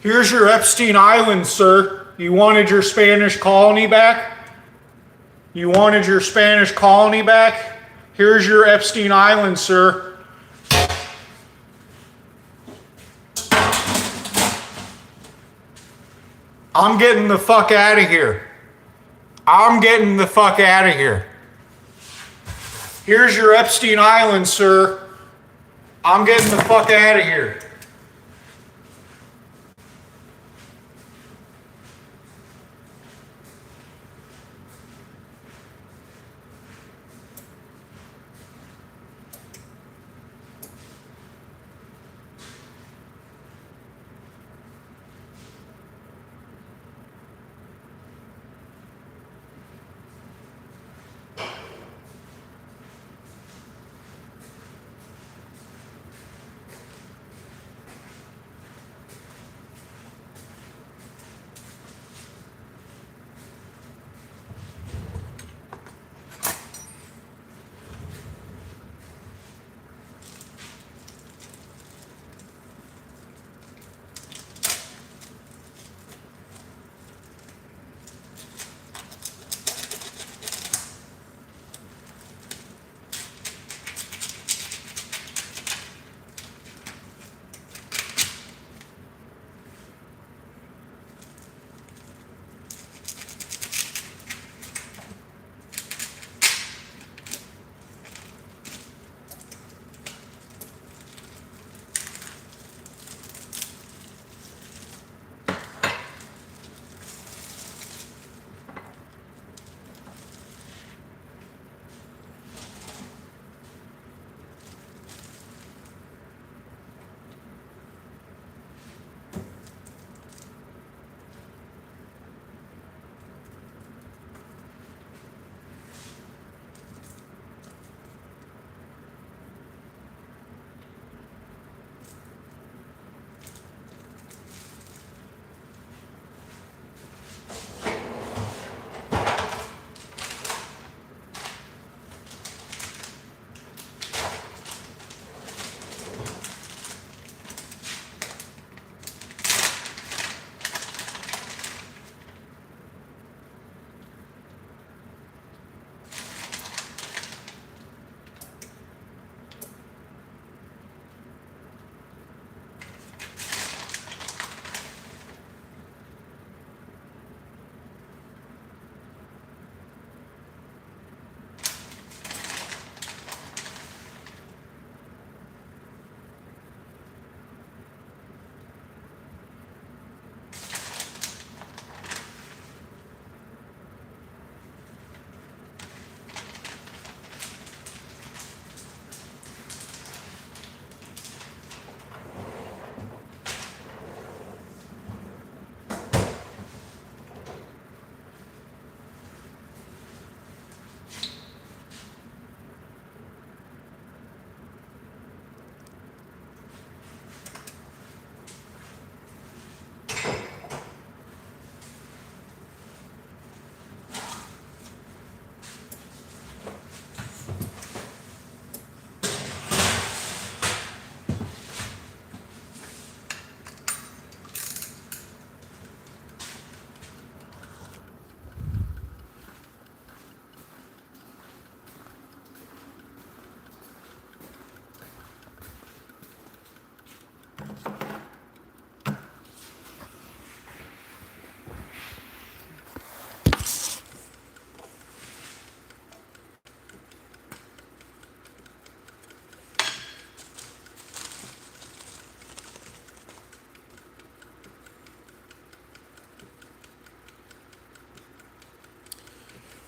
Here's your Epstein Island, sir. You wanted your Spanish colony back? You wanted your Spanish colony back? Here's your Epstein Island, sir. I'm getting the fuck out of here. I'm getting the fuck out of here. Here's your Epstein Island, sir. I'm getting the fuck out of here.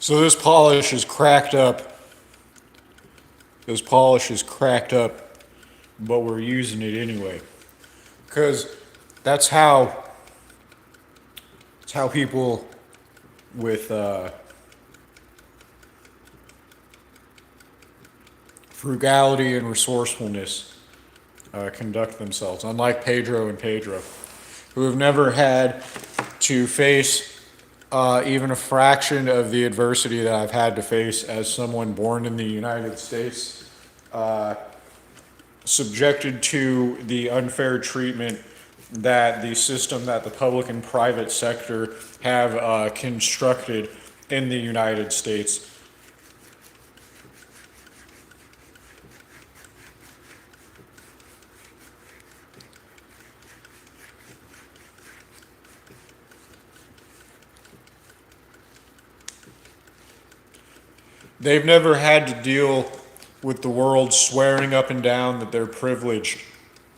So this polish is cracked up. This polish is cracked up, but we're using it anyway. Because that's how people with frugality and resourcefulness conduct themselves. Unlike Pedro and Pedro, who have never had to face even a fraction of the adversity that I've had to face as someone born in the United States, subjected to the unfair treatment that the system that the public and private sector have constructed in the United States. They've never had to deal with the world swearing up and down that they're privileged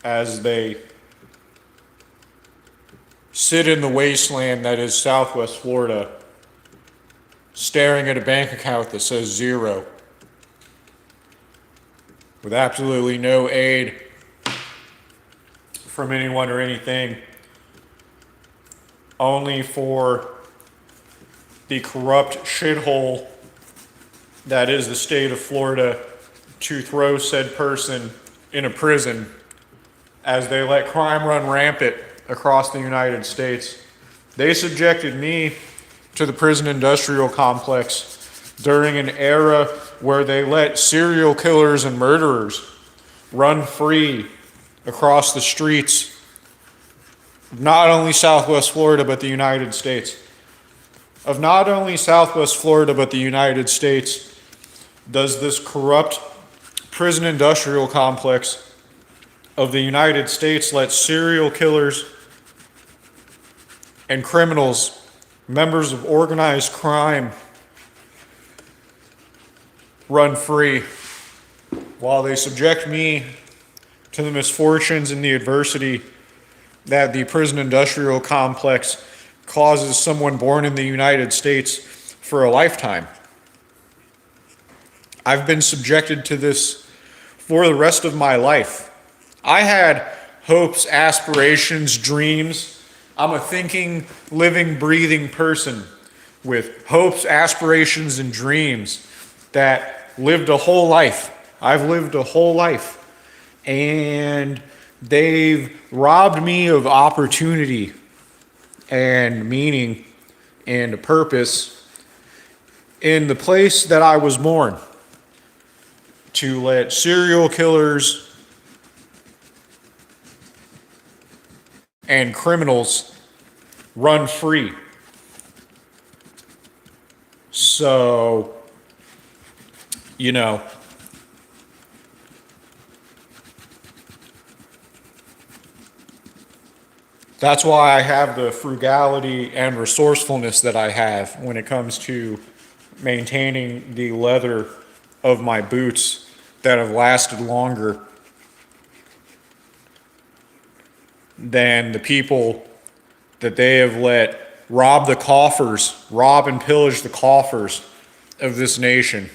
as they sit in the wasteland that is Southwest Florida, staring at a bank account that says zero, with absolutely no aid from anyone or anything, only for the corrupt shithole that is the state of Florida to throw said person in a prison as they let crime run rampant across the United States. They subjected me to the prison industrial complex during an era where they let serial killers and murderers run free across the streets of not only Southwest Florida but the United States. Of not only Southwest Florida but the United States does this corrupt prison industrial complex of the United States let serial killers and criminals, members of organized crime, run free while they subject me to the misfortunes and the adversity that the prison industrial complex causes someone born in the United States for a lifetime. I've been subjected to this for the rest of my life. I had hopes, aspirations, dreams. I'm a thinking, living, breathing person with hopes, aspirations, and dreams that lived a whole life. I've lived a whole life. And they've robbed me of opportunity and meaning and a purpose in the place that I was born, to let serial killers and criminals run free. So, that's why I have the frugality and resourcefulness that I have when it comes to maintaining the leather of my boots that have lasted longer than the people that they have let rob and pillage the coffers of this nation.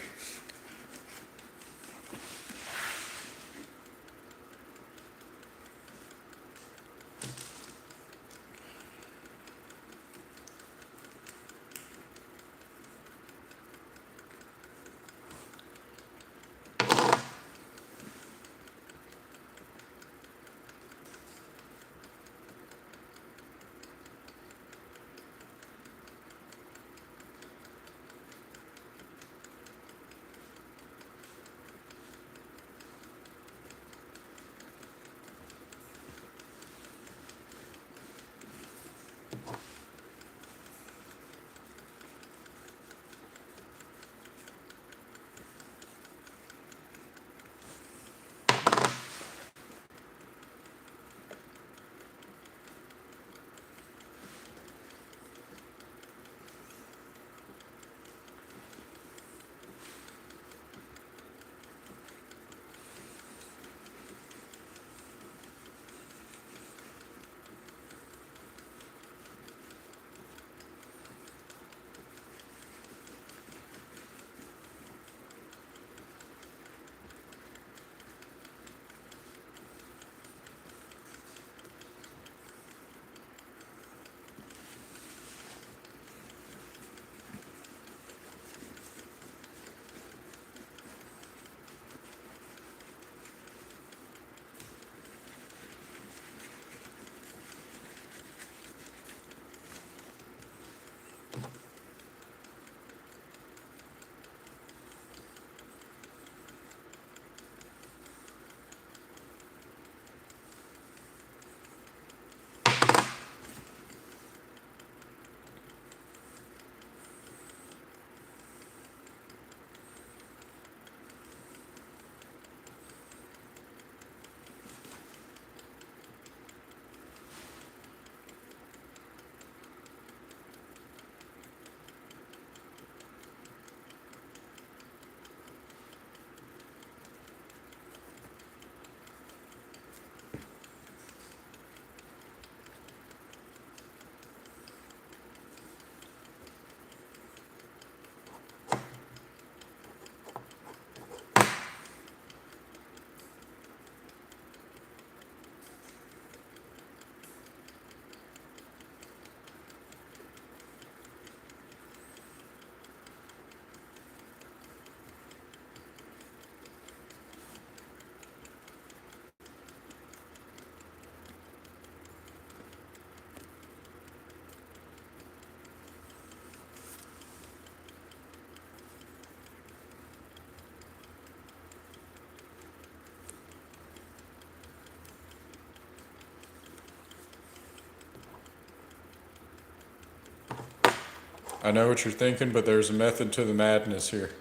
I know what you're thinking, but there's a method to the madness here.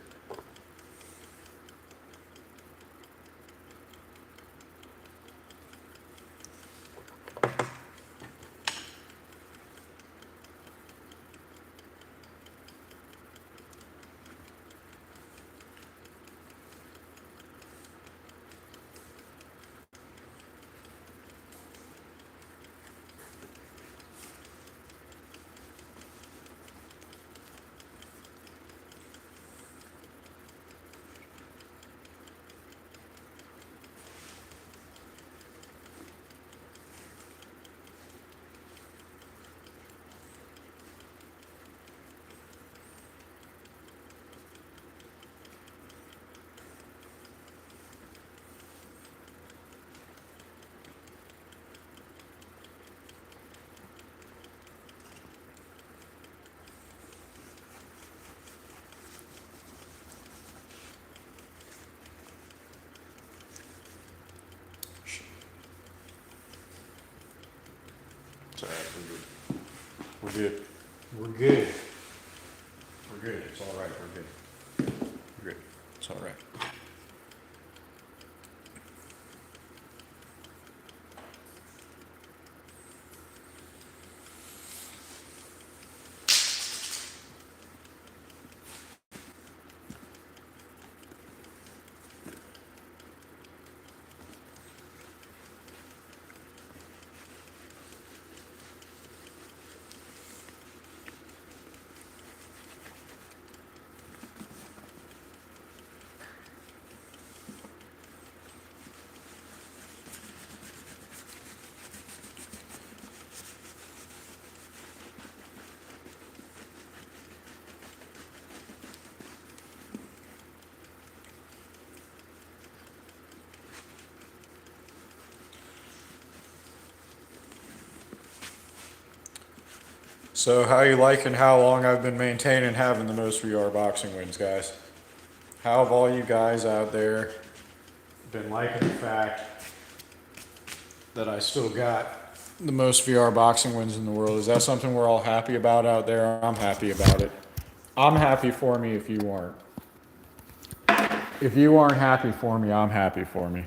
It's all right, we're good. We're good. We're good. It's all right. We're good. We're good. It's all right. So how you liking how long I've been maintaining having the most VR boxing wins, guys? How have all you guys out there been liking the fact that I still got the most VR boxing wins in the world? Is that something we're all happy about out there? I'm happy about it. I'm happy for me if you aren't. If you aren't happy for me, I'm happy for me.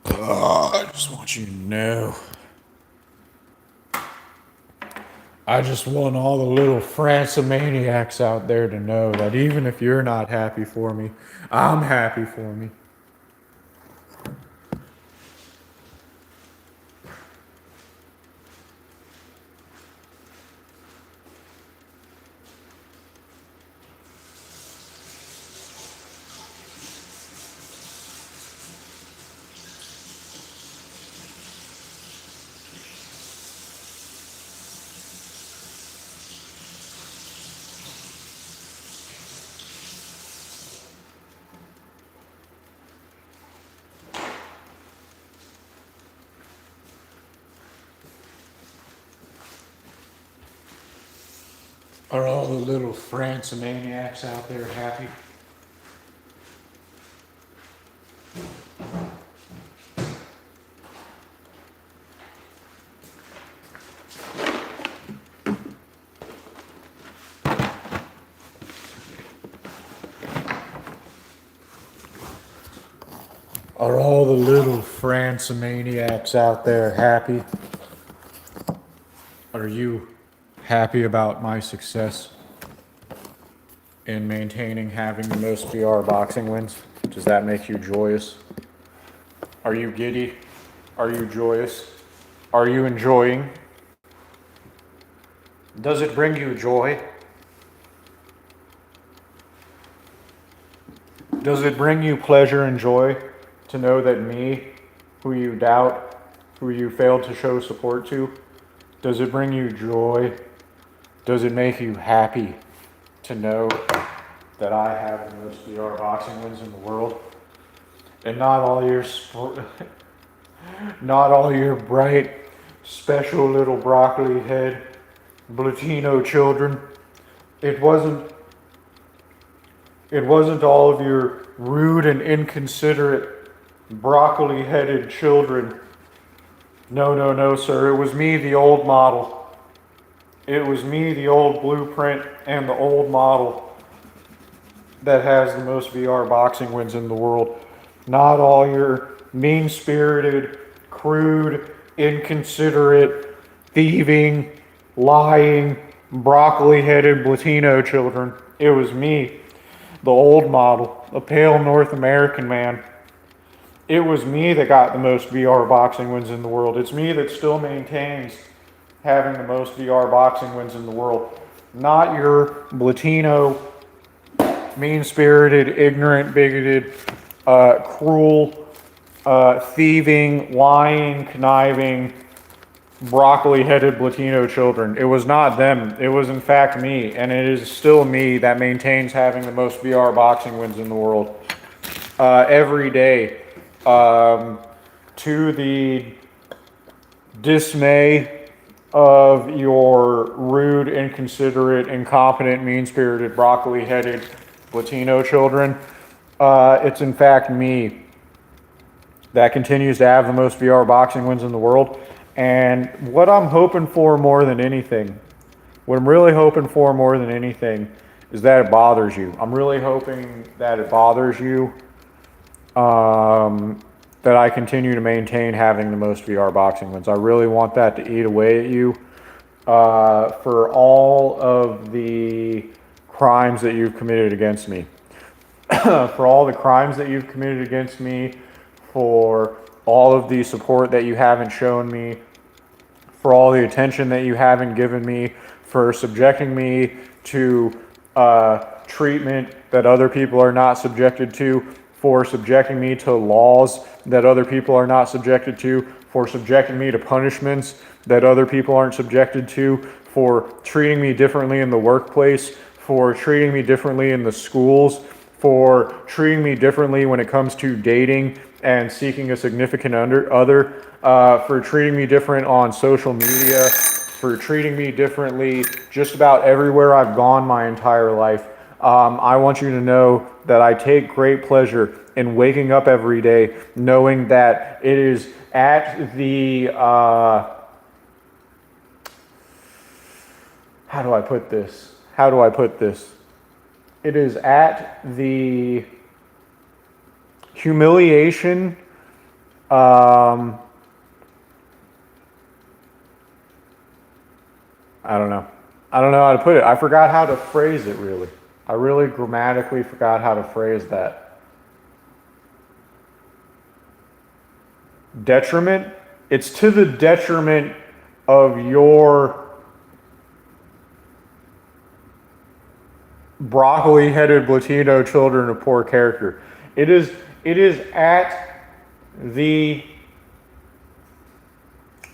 I just want you to know. I just want all the little Franco-maniacs out there to know that even if you're not happy for me, I'm happy for me. Are all the little Franco-maniacs out there happy? Are all the little Franco-maniacs out there happy? Are you happy about my success in maintaining having the most VR boxing wins? Does that make you joyous? Are you giddy? Are you joyous? Are you enjoying? Does it bring you joy? Does it bring you pleasure and joy to know that me, who you doubt, who you failed to show support to, does it bring you joy? Does it make you happy to know that I have the most VR boxing wins in the world? And not all your not all your bright, special little broccoli head Latino children. It wasn't all of your rude and inconsiderate broccoli-headed children. No, sir. It was me, the old model. It was me, the old blueprint, and the old model that has the most VR boxing wins in the world. Not all your mean-spirited, crude, inconsiderate, thieving, lying, broccoli-headed Latino children. It was me, the old model, a pale North American man. It was me that got the most VR boxing wins in the world. It's me that still maintains having the most VR boxing wins in the world. Not your Latino, mean-spirited, ignorant, bigoted, cruel, thieving, lying, conniving, broccoli-headed Latino children. It was not them. It was in fact me, and it is still me that maintains having the most VR boxing wins in the world. Every day, to the dismay of your rude, inconsiderate, incompetent, mean-spirited, broccoli-headed Latino children, it's in fact me that continues to have the most VR boxing wins in the world. And what I'm hoping for more than anything, what I'm really hoping for more than anything, is that it bothers you. I'm really hoping that it bothers you, that I continue to maintain having the most VR boxing wins. I really want that to eat away at you, for all of the crimes that you've committed against me. For all the crimes that you've committed against me, for all of the support that you haven't shown me, for all the attention that you haven't given me, for subjecting me to treatment that other people are not subjected to, for subjecting me to laws that other people are not subjected to, for subjecting me to punishments that other people aren't subjected to, for treating me differently in the workplace, for treating me differently in the schools, for treating me differently when it comes to dating and seeking a significant other, for treating me different on social media, for treating me differently just about everywhere I've gone my entire life. I want you to know that I take great pleasure in waking up every day knowing that it is at the, how do I put this? How do I put this? It is at the humiliation, I don't know. I don't know how to put it. I forgot how to phrase it, really. I really grammatically forgot how to phrase that. Detriment? It's to the detriment of your broccoli-headed Latino children of poor character. It is at the...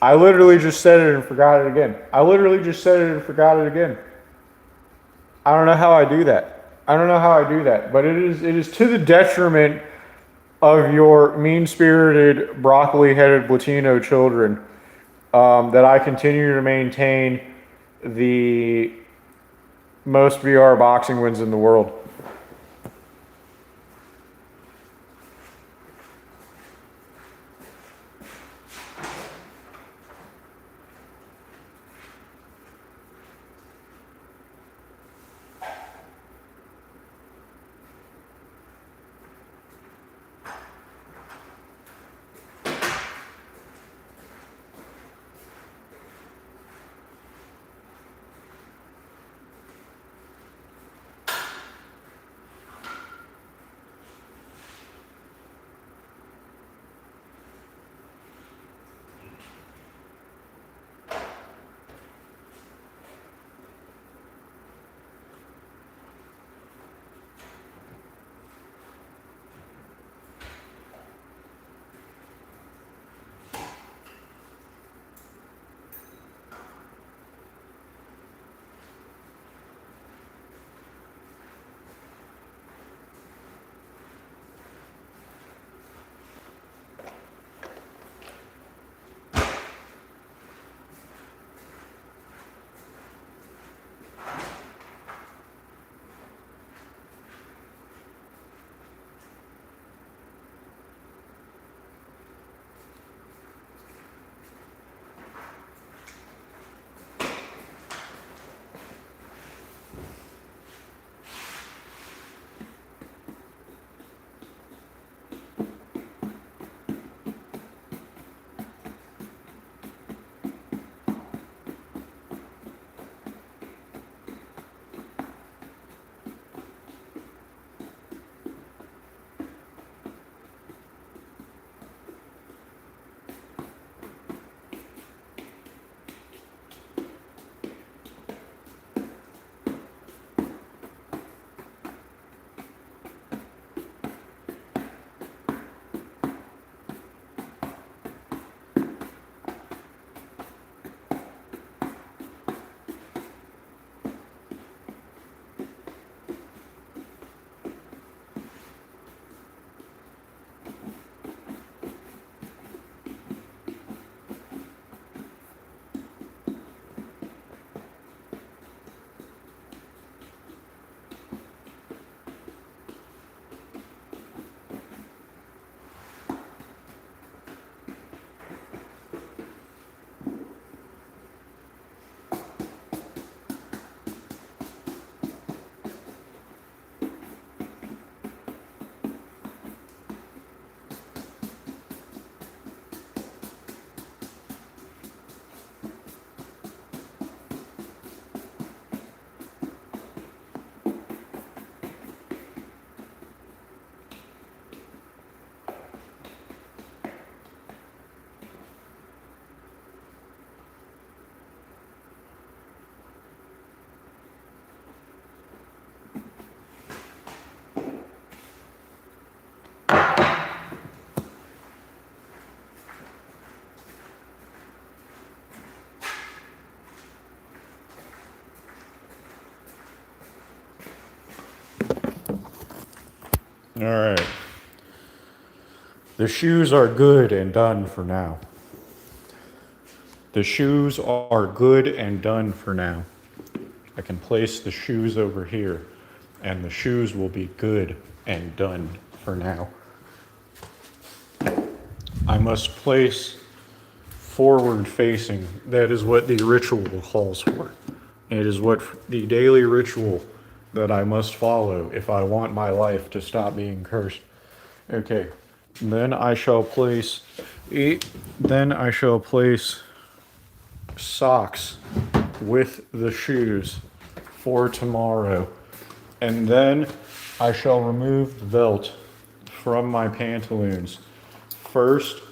I literally just said it and forgot it again. I literally just said it and forgot it again. I don't know how I do that. I don't know how I do that. But it is to the detriment of your mean-spirited, broccoli-headed Latino children, that I continue to maintain the most VR boxing wins in the world. All right. The shoes are good and done for now. The shoes are good and done for now. I can place the shoes over here, and the shoes will be good and done for now. I must place forward facing. That is what the ritual calls for. It is what the daily ritual that I must follow if I want my life to stop being cursed. Okay. Then I shall place socks with the shoes for tomorrow. And then I shall remove the belt from my pantaloons. First,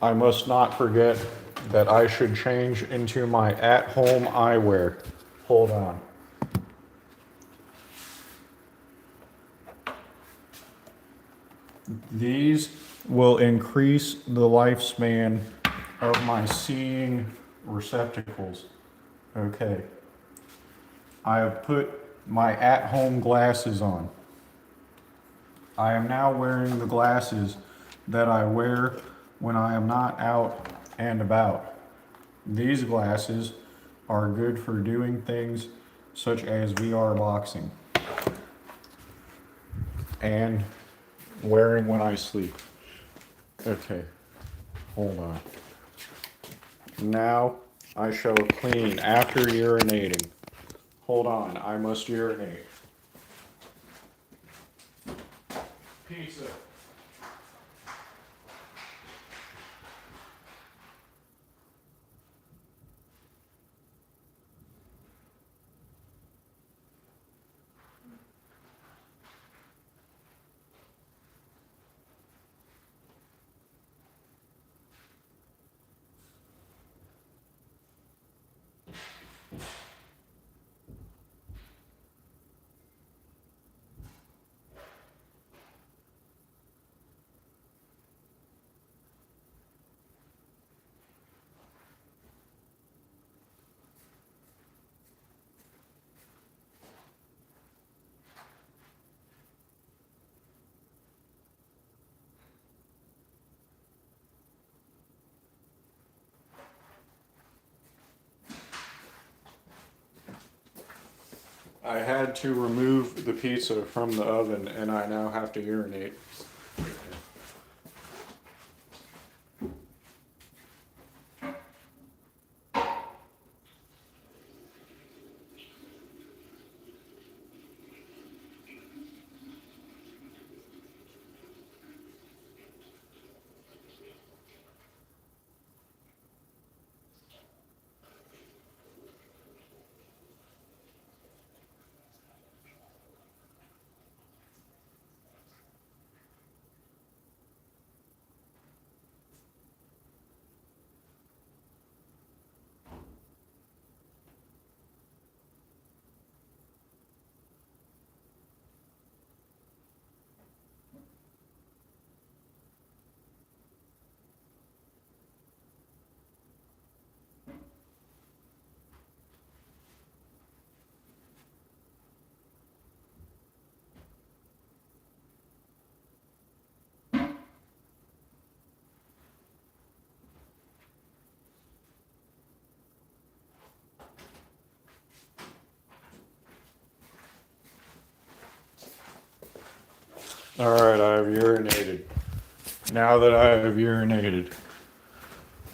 I must not forget that I should change into my at-home eyewear. Hold on. These will increase the lifespan of my seeing receptacles. Okay. I have put my at-home glasses on. I am now wearing the glasses that I wear when I am not out and about. These glasses are good for doing things such as VR boxing and wearing when I sleep. Okay, hold on. Now I shall clean after urinating. Hold on, I must urinate. Pizza. I had to remove the pizza from the oven and I now have to urinate. All right, I have urinated. Now that I have urinated,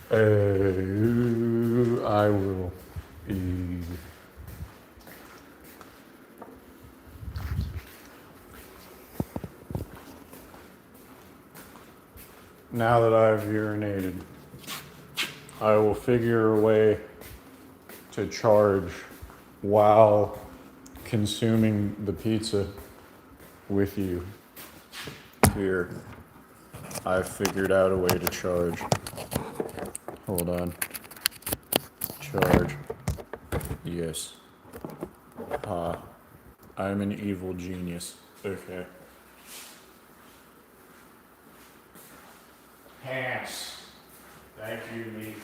I will be. Now that I've urinated, I will figure a way to charge while consuming the pizza with you. Here, I've figured out a way to charge. Hold on. Charge. Yes. I'm an evil genius. Okay. Pants. Thank you, me.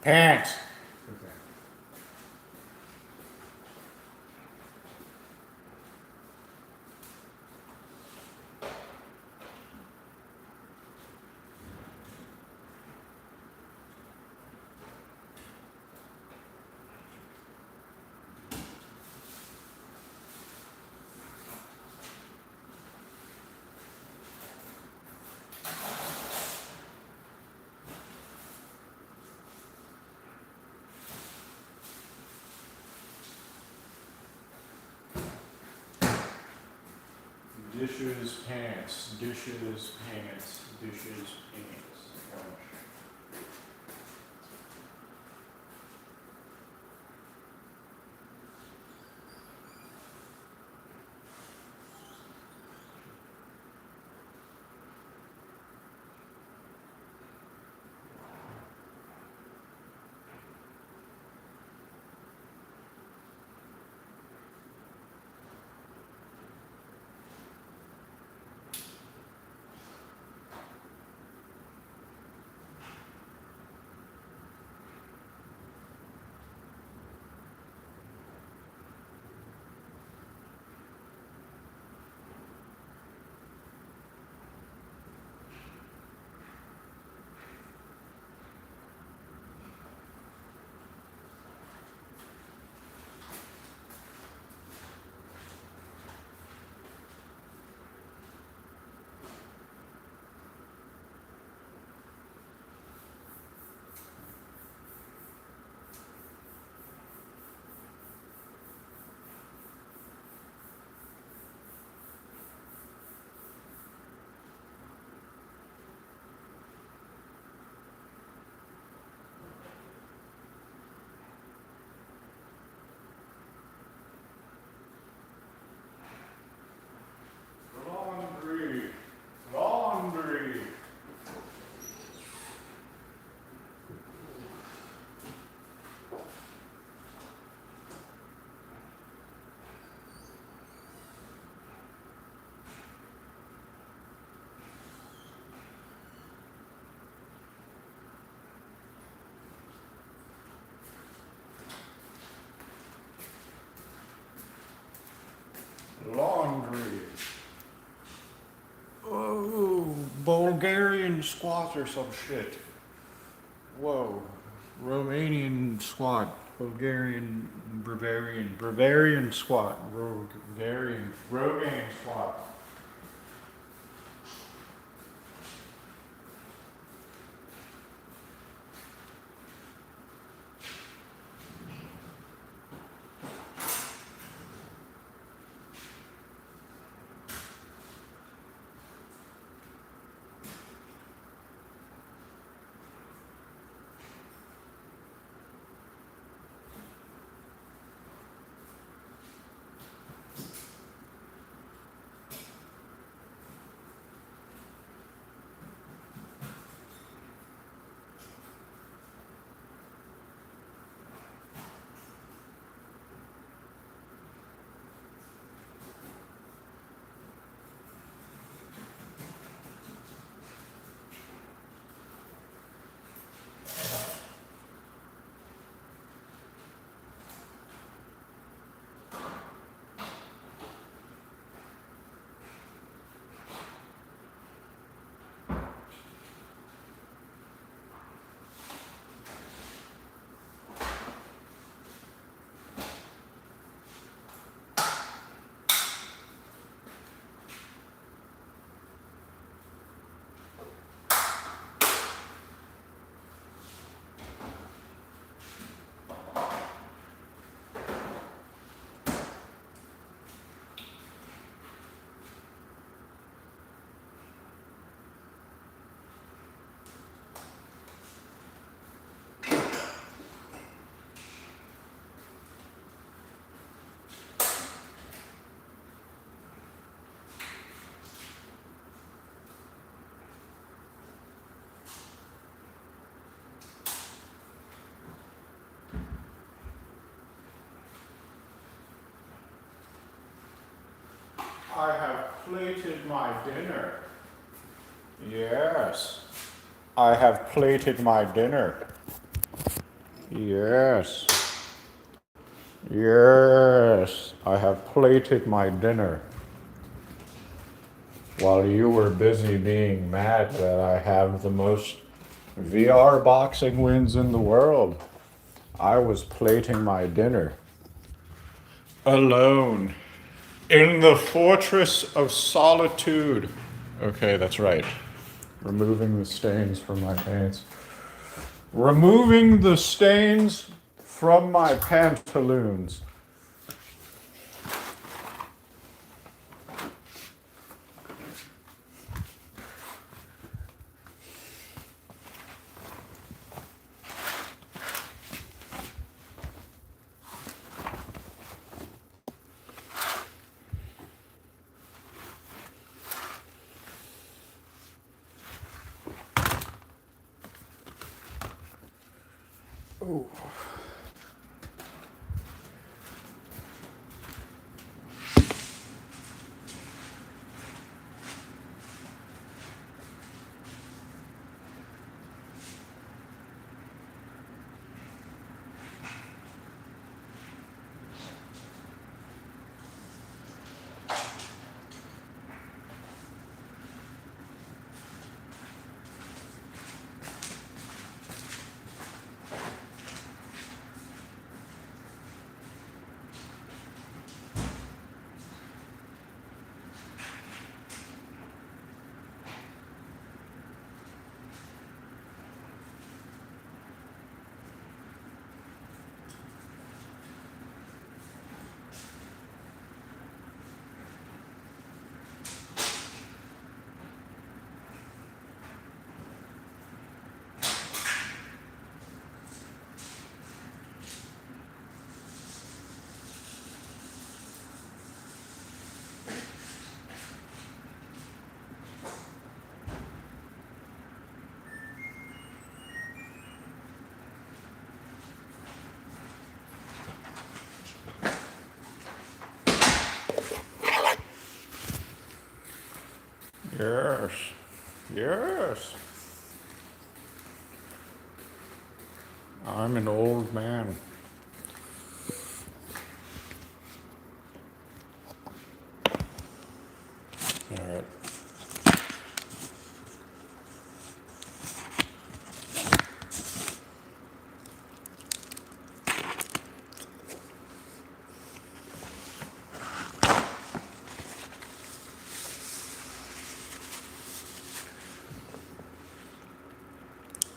Pants. Okay. Dishes, pants, dishes, pants, dishes, pants. Laundry, laundry. Laundry. Oh, Bulgarian squat or some shit. Whoa. Romanian squat. Bavarian squat. Rogan squat. I have plated my dinner. Yes, I have plated my dinner. Yes. Yes. I have plated my dinner. While you were busy being mad that I have the most VR boxing wins in the world, I was plating my dinner. Alone. In the fortress of solitude. Okay, that's right. Removing the stains from my pants. Removing the stains from my pantaloons. Ooh. Yes. Yes. I'm an old man. All right.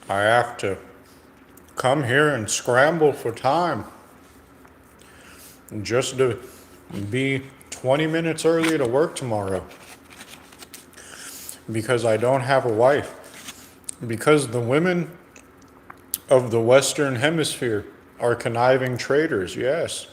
I have to come here and scramble for time just to be 20 minutes early to work tomorrow because I don't have a wife. Because the women of the Western Hemisphere are conniving traitors, yes.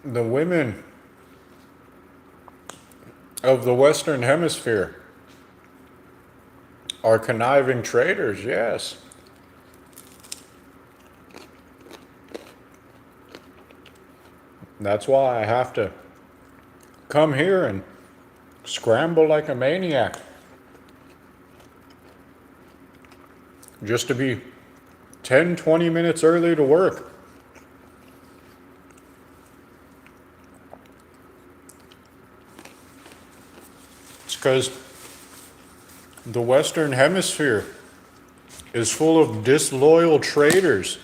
The women of the Western Hemisphere are conniving traitors, yes. That's why I have to come here and scramble like a maniac just to be 10, 20 minutes early to work. It's because the Western Hemisphere is full of disloyal traitors.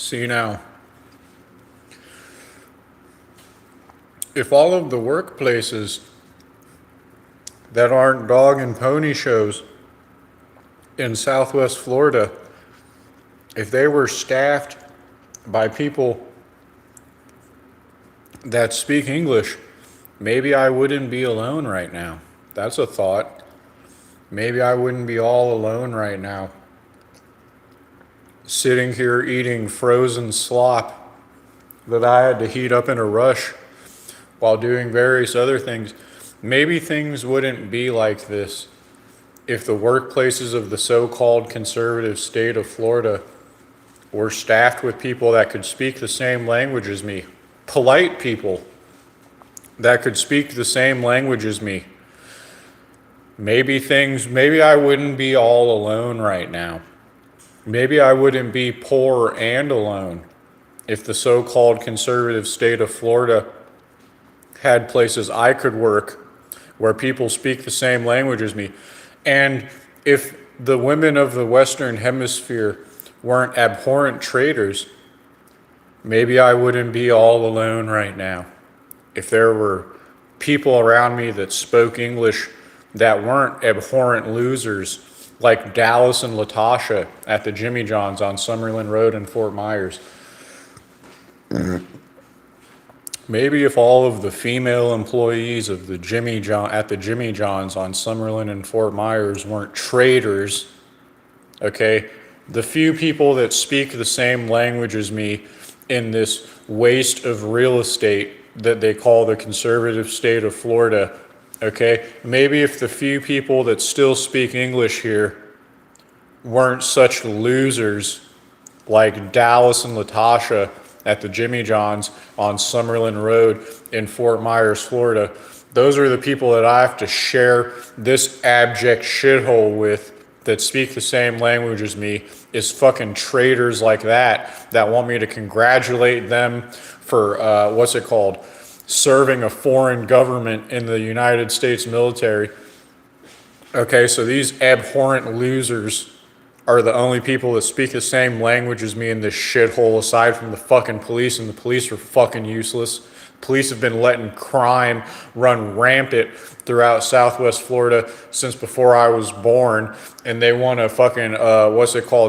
See now, if all of the workplaces that aren't dog and pony shows in Southwest Florida, if they were staffed by people that speak English, maybe I wouldn't be alone right now. That's a thought. Maybe I wouldn't be all alone right now, sitting here eating frozen slop that I had to heat up in a rush while doing various other things. Maybe things wouldn't be like this if the workplaces of the so-called conservative state of Florida were staffed with people that could speak the same language as me, polite people that could speak the same language as me. Maybe I wouldn't be all alone right now. Maybe I wouldn't be poor and alone if the so-called conservative state of Florida had places I could work where people speak the same language as me. And if the women of the Western Hemisphere weren't abhorrent traitors, maybe I wouldn't be all alone right now. If there were people around me that spoke English that weren't abhorrent losers like Dallas and Latasha at the Jimmy John's on Summerlin Road in Fort Myers. Maybe if all of the female employees of the Jimmy John's on Summerlin and Fort Myers weren't traitors, okay, the few people that speak the same language as me in this waste of real estate that they call the conservative state of Florida, okay, maybe if the few people that still speak English here weren't such losers like Dallas and Latasha at the Jimmy John's on Summerlin Road in Fort Myers, Florida. Those are the people that I have to share this abject shithole with that speak the same language as me, is fucking traitors like that want me to congratulate them for, serving a foreign government in the United States military. Okay, so these abhorrent losers are the only people that speak the same language as me in this shithole, aside from the fucking police, and the police are fucking useless. Police have been letting crime run rampant throughout Southwest Florida since before I was born, and they want to fucking,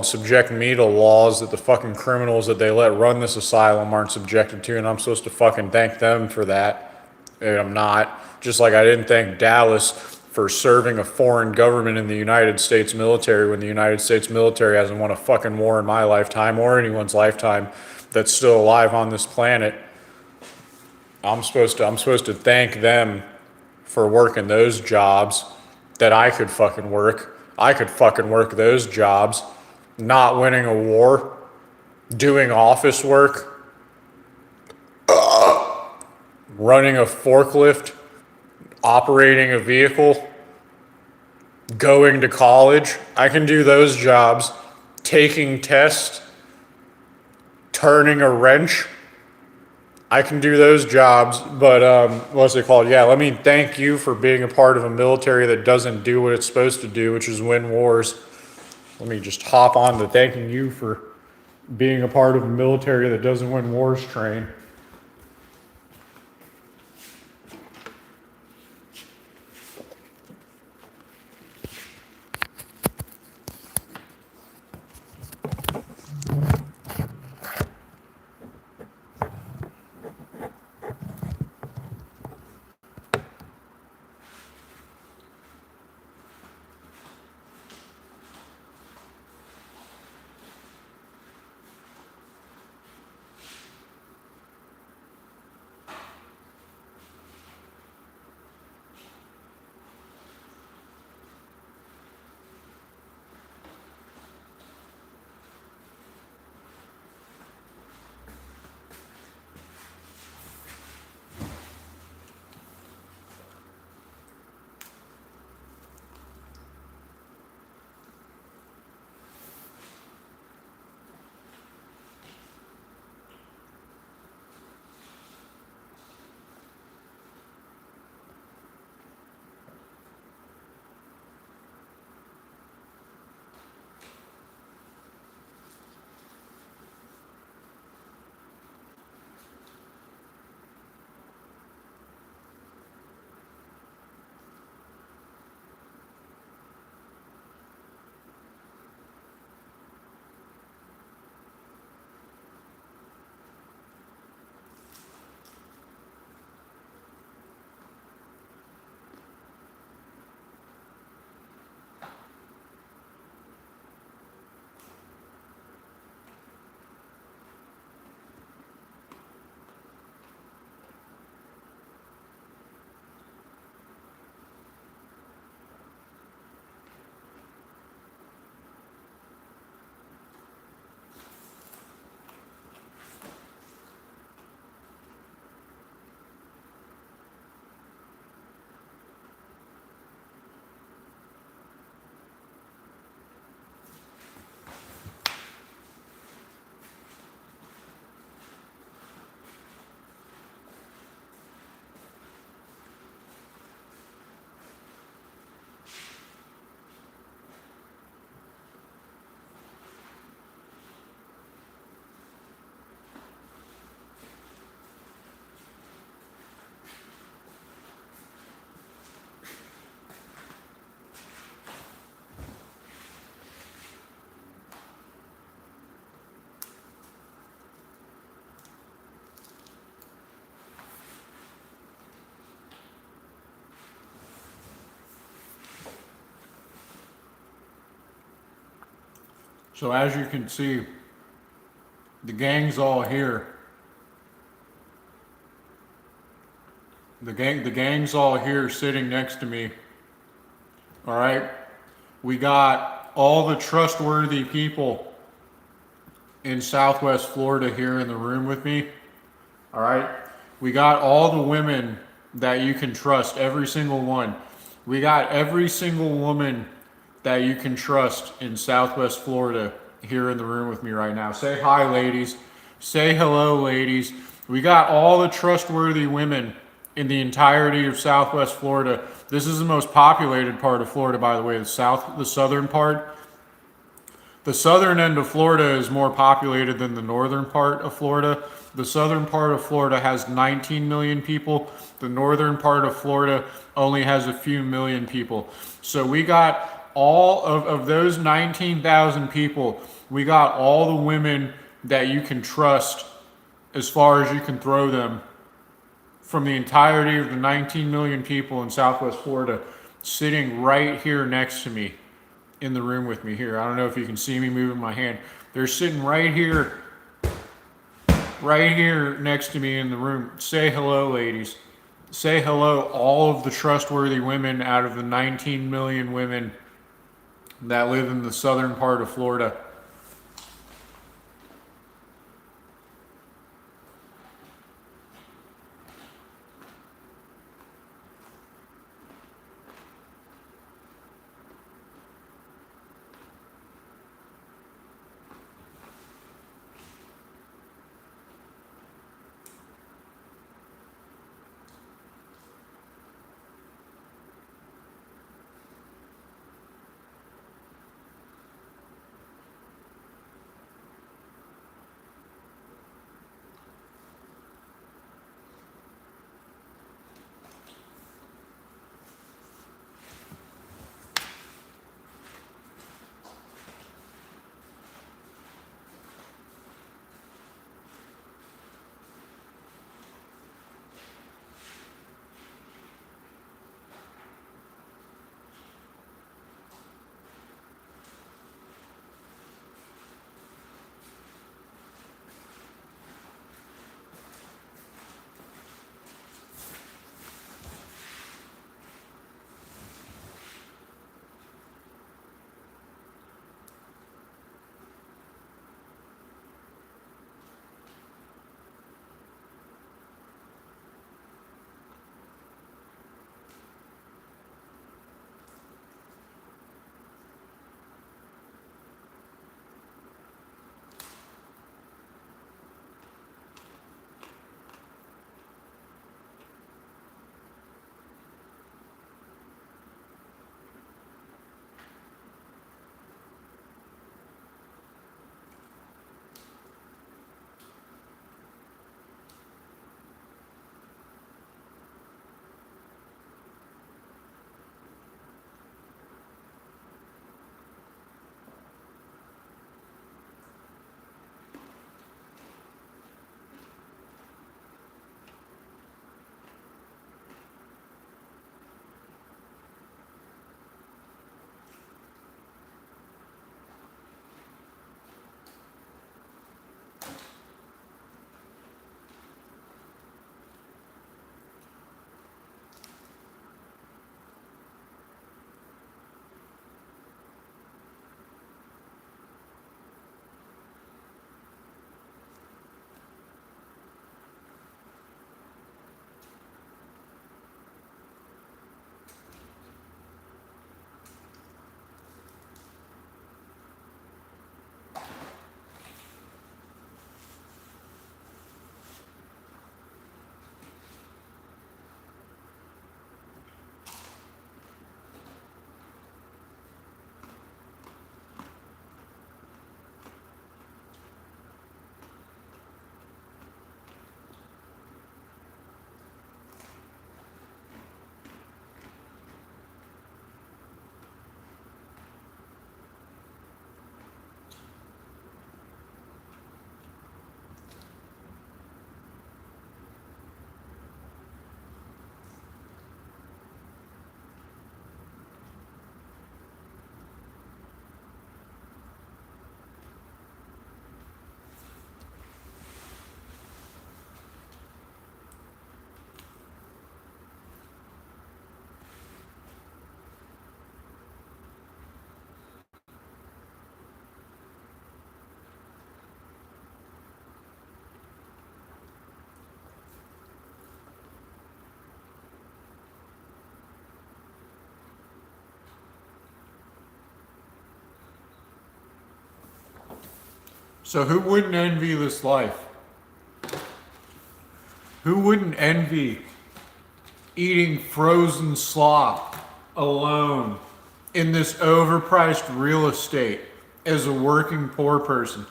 subject me to laws that the fucking criminals that they let run this asylum aren't subjected to, and I'm supposed to fucking thank them for that. And I'm not. Just like I didn't thank Dallas for serving a foreign government in the United States military when the United States military hasn't won a fucking war in my lifetime or anyone's lifetime that's still alive on this planet. I'm supposed to thank them for working those jobs that I could fucking work. I could fucking work those jobs, not winning a war, doing office work, running a forklift, operating a vehicle, going to college. I can do those jobs, taking tests, turning a wrench. I can do those jobs, but Yeah, let me thank you for being a part of a military that doesn't do what it's supposed to do, which is win wars. Let me just hop on to thanking you for being a part of a military that doesn't win wars train. So as you can see, the gang's all here. The gang's all here sitting next to me. All right. We got all the trustworthy people in Southwest Florida here in the room with me. All right. We got all the women that you can trust, every single one. We got every single woman that you can trust in Southwest Florida here in the room with me right now. Say hi, ladies. Say hello, ladies. We got all the trustworthy women in the entirety of Southwest Florida. This is the most populated part of Florida, by the way, the southern part. The southern end of Florida is more populated than the northern part of Florida. The southern part of Florida has 19 million people. The northern part of Florida only has a few million people. So we got all of those 19,000 people, we got all the women that you can trust as far as you can throw them from the entirety of the 19 million people in Southwest Florida sitting right here next to me in the room with me here. I don't know if you can see me moving my hand. They're sitting right here next to me in the room. Say hello, ladies. Say hello, all of the trustworthy women out of the 19 million women that live in the southern part of Florida. So who wouldn't envy this life? Who wouldn't envy eating frozen slop alone in this overpriced real estate as a working poor person?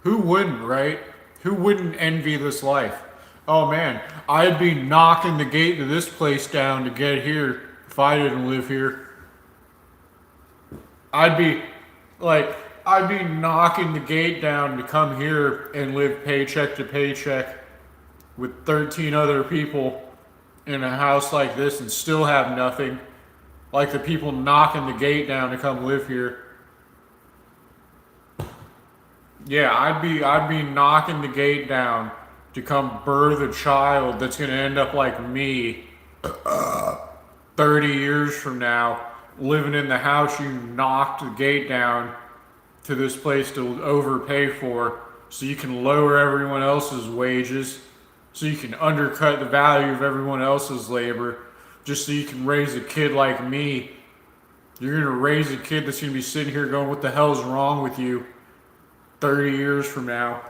Who wouldn't, right? Who wouldn't envy this life? Oh man, I'd be knocking the gate to this place down to get here if I didn't live here. I'd be like, I'd be knocking the gate down to come here and live paycheck to paycheck with 13 other people in a house like this and still have nothing. Like the people knocking the gate down to come live here. Yeah, I'd be knocking the gate down to come birth a child that's gonna end up like me 30 years from now, living in the house you knocked the gate down to this place to overpay for, so you can lower everyone else's wages, so you can undercut the value of everyone else's labor, just so you can raise a kid like me. You're gonna raise a kid that's gonna be sitting here going, what the hell's wrong with you 30 years from now?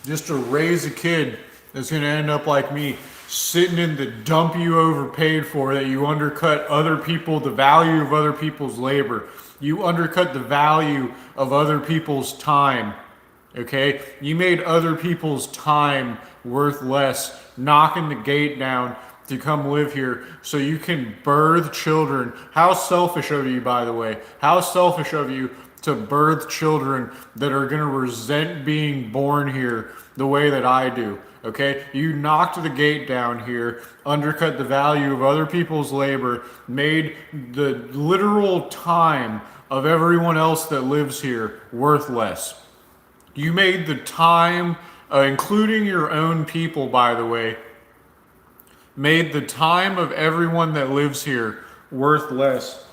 Just to raise a kid that's going to end up like me, sitting in the dump you overpaid for, that you undercut other people, the value of other people's labor. You undercut the value of other people's time. Okay? You made other people's time worth less, knocking the gate down to come live here so you can birth children. How selfish of you, by the way. How selfish of you to birth children that are going to resent being born here the way that I do. Okay? You knocked the gate down here, undercut the value of other people's labor, made the literal time of everyone else that lives here worth less. You made the time, including your own people, by the way, made the time of everyone that lives here worth less.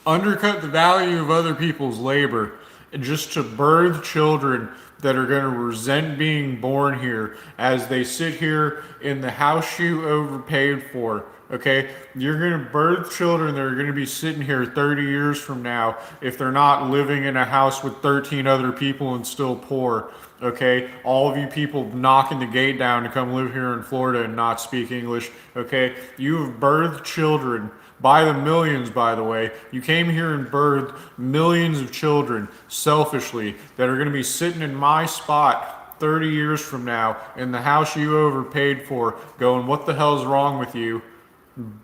Undercut the value of other people's labor just to birth children that are going to resent being born here as they sit here in the house you overpaid for. Okay, you're going to birth children that are going to be sitting here 30 years from now if they're not living in a house with 13 other people and still poor. Okay, all of you people knocking the gate down to come live here in Florida and not speak English. Okay, you've birthed children by the millions, by the way. You came here and birthed millions of children selfishly that are going to be sitting in my spot 30 years from now in the house you overpaid for, going, what the hell's wrong with you?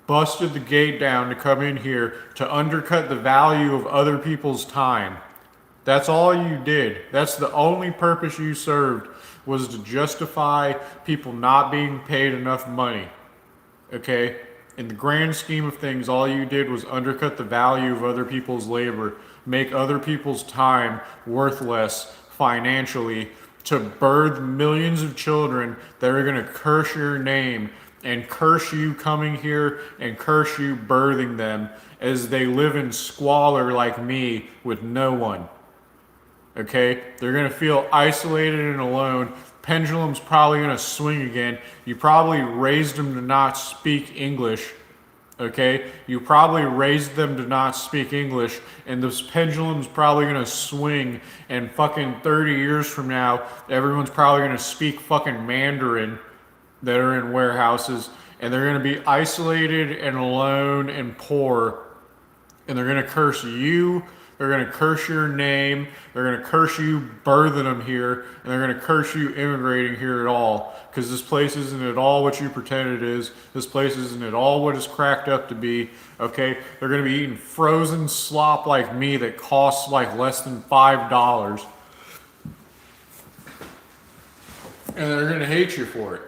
Busted the gate down to come in here to undercut the value of other people's time. That's all you did. That's the only purpose you served, was to justify people not being paid enough money. Okay? In the grand scheme of things, all you did was undercut the value of other people's labor, make other people's time worth less financially, to birth millions of children that are going to curse your name and curse you coming here and curse you birthing them as they live in squalor like me with no one. Okay? They're going to feel isolated and alone. Pendulum's probably going to swing again. You probably raised them to not speak English. Okay? You probably raised them to not speak English, and this pendulum's probably going to swing, and fucking 30 years from now, everyone's probably going to speak fucking Mandarin that are in warehouses, and they're going to be isolated and alone and poor, and they're going to curse you. They're going to curse your name. They're going to curse you birthing them here. And they're going to curse you immigrating here at all. Because this place isn't at all what you pretend it is. This place isn't at all what it's cracked up to be. Okay? They're going to be eating frozen slop like me that costs like less than $5. And they're going to hate you for it.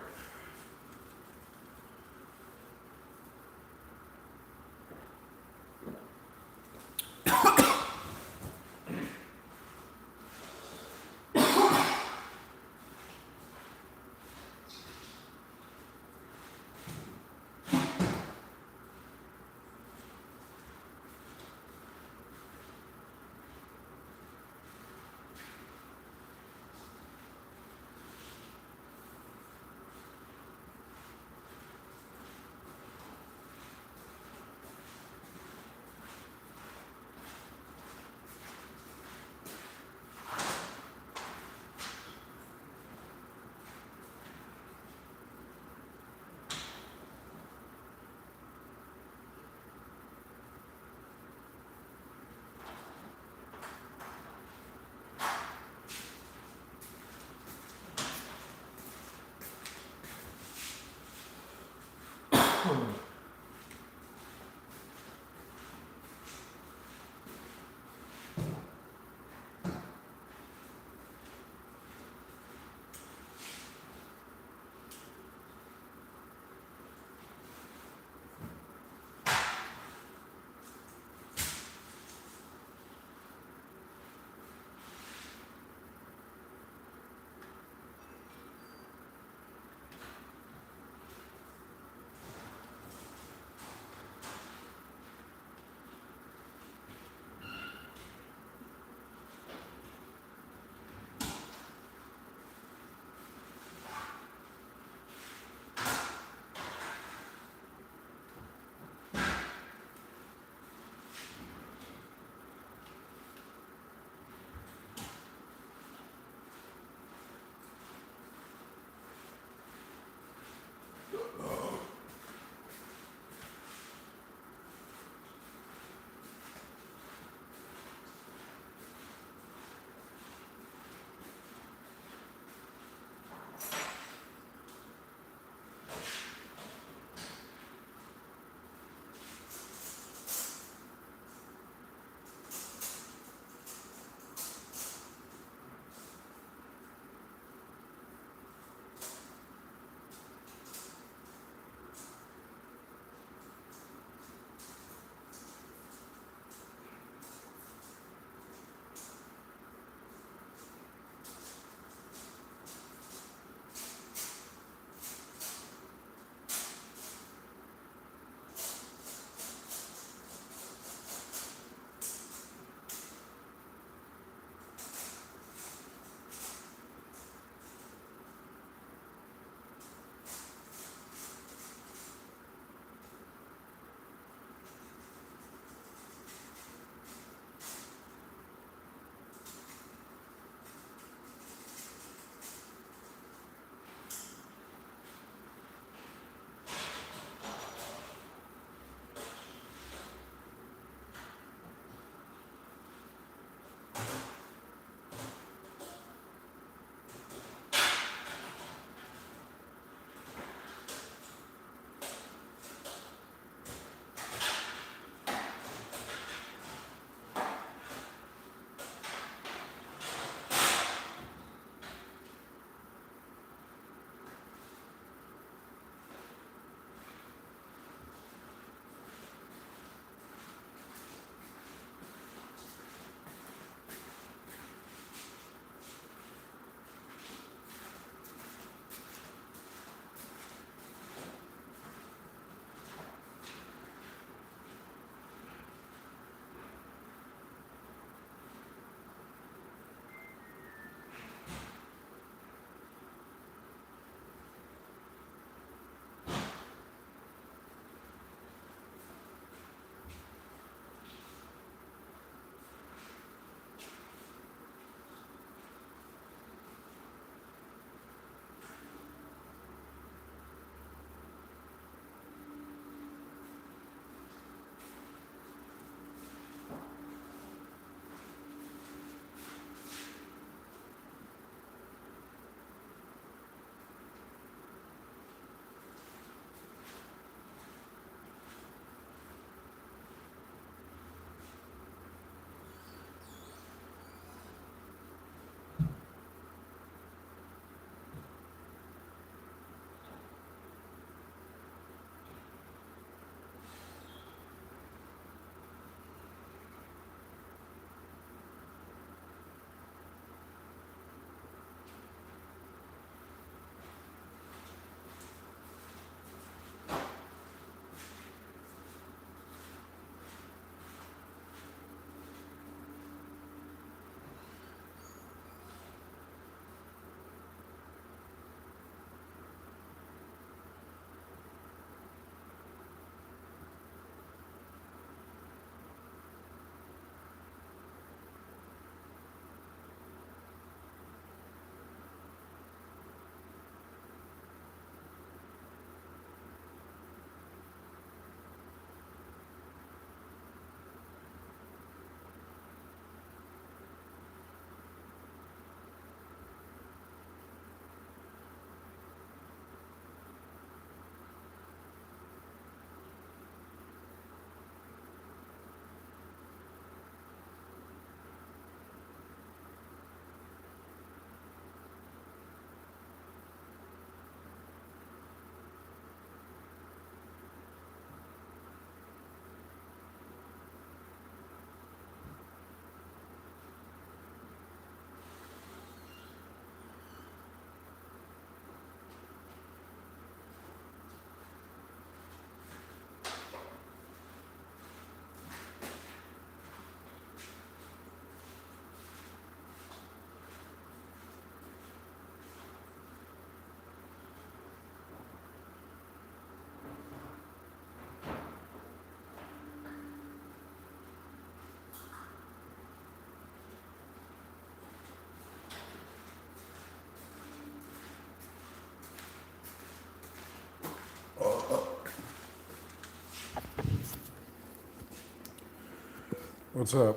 What's up?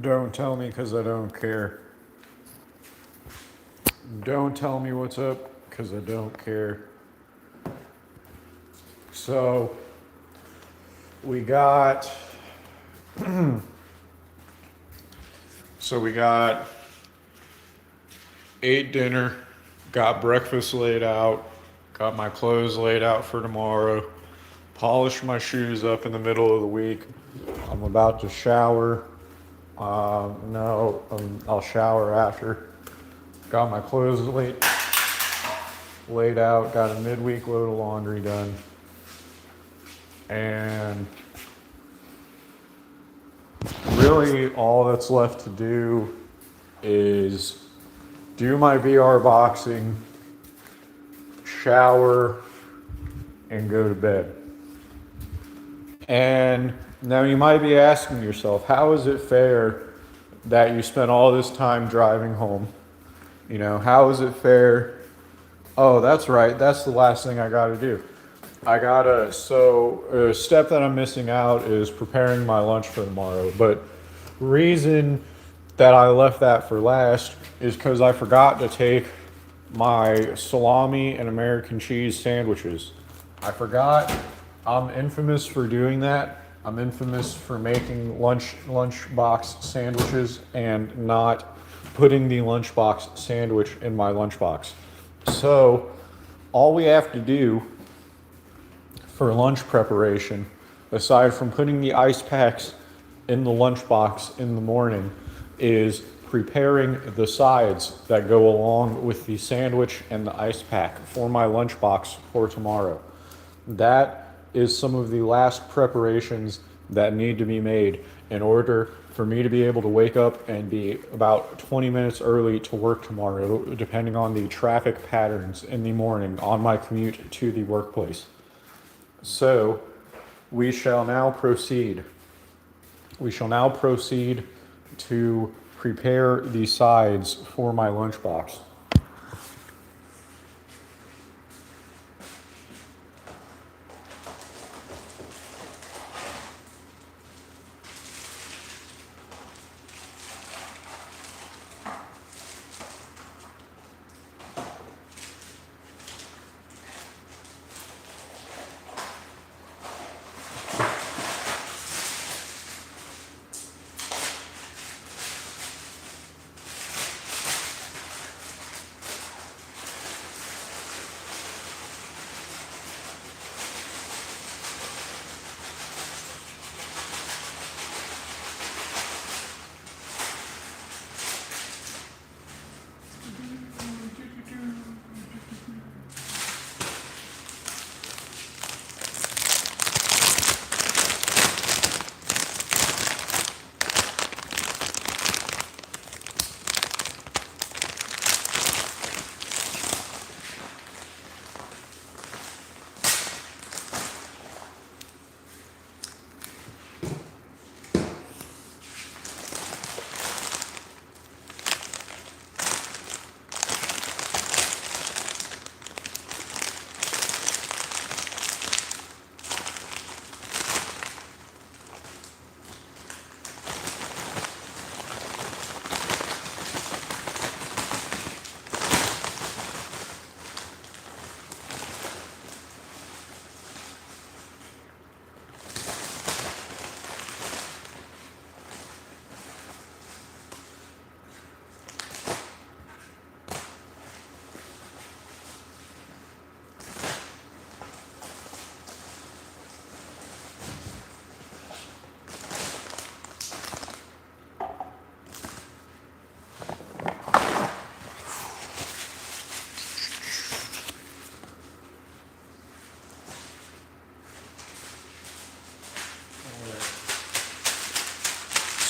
Don't tell me because I don't care. Don't tell me what's up because I don't care. So, we got. So, we got ate dinner, got breakfast laid out, got my clothes laid out for tomorrow, polished my shoes up in the middle of the week. I'm about to shower. No, I'll shower after. Got my clothes laid out, got a midweek load of laundry done. And really all that's left to do is do my VR boxing, shower, and go to bed. And now you might be asking yourself, how is it fair that you spent all this time driving home? You know, how is it fair? Oh, that's right. That's the last thing I got to do. So a step that I'm missing out is preparing my lunch for tomorrow. But reason that I left that for last is because I forgot to take my salami and American cheese sandwiches. I forgot. I'm infamous for doing that. I'm infamous for making lunchbox sandwiches and not putting the lunchbox sandwich in my lunchbox. So all we have to do for lunch preparation, aside from putting the ice packs in the lunchbox in the morning, is preparing the sides that go along with the sandwich and the ice pack for my lunchbox for tomorrow. That is some of the last preparations that need to be made in order for me to be able to wake up and be about 20 minutes early to work tomorrow, depending on the traffic patterns in the morning on my commute to the workplace. So we shall now proceed. We shall now proceed to prepare the sides for my lunchbox.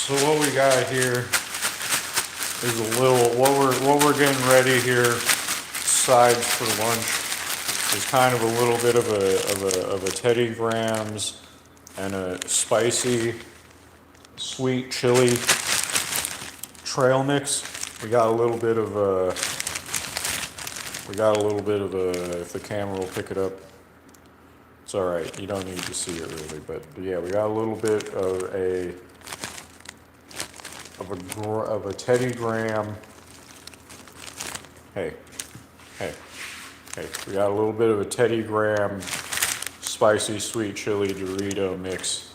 So what we got here is a little what we're getting ready here. Sides for lunch is kind of a little bit of a Teddy Grahams and a spicy sweet chili trail mix. We got a little bit of if the camera will pick it up. It's all right. You don't need to see it really, but yeah, we got a little bit of a Teddy Graham. Hey, hey, hey. We got a little bit of a Teddy Graham spicy sweet chili Dorito mix.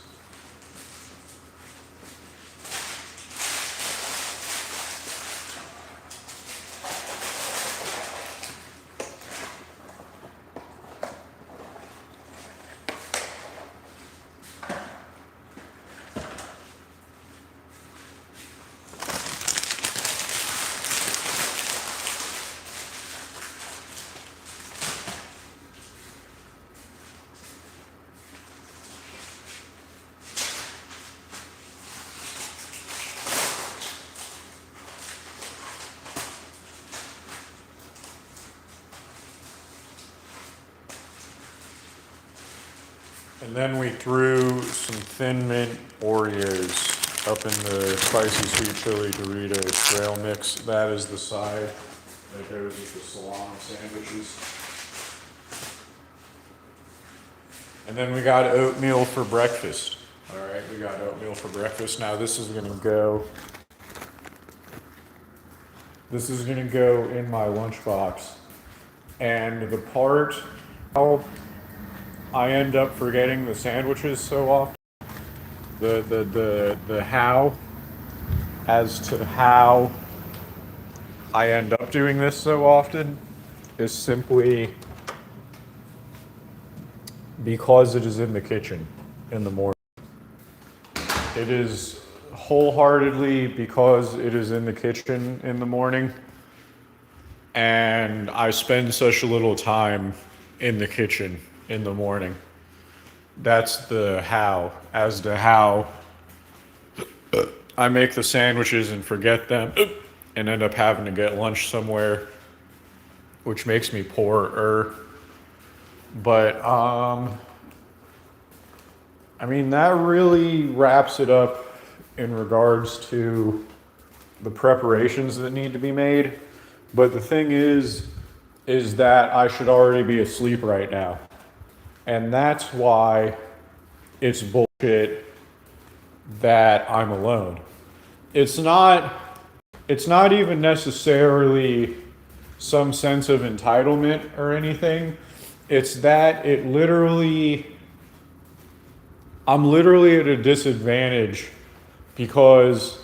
And then we threw some Thin Mint Oreos up in the spicy sweet chili Dorito trail mix. That is the side that goes with the salami sandwiches. And then we got oatmeal for breakfast. All right, we got oatmeal for breakfast. Now this is gonna go in my lunchbox. And the part how I end up forgetting the sandwiches so often, the how, as to how I end up doing this so often, is simply because it is in the kitchen in the morning. It is wholeheartedly because it is in the kitchen in the morning, and I spend such a little time in the kitchen in the morning. That's the how. As to how I make the sandwiches and forget them and end up having to get lunch somewhere, which makes me poorer. But I mean, that really wraps it up in regards to the preparations that need to be made. But the thing is that I should already be asleep right now. And that's why it's bullshit that I'm alone. It's not even necessarily some sense of entitlement or anything. It's that I'm literally at a disadvantage because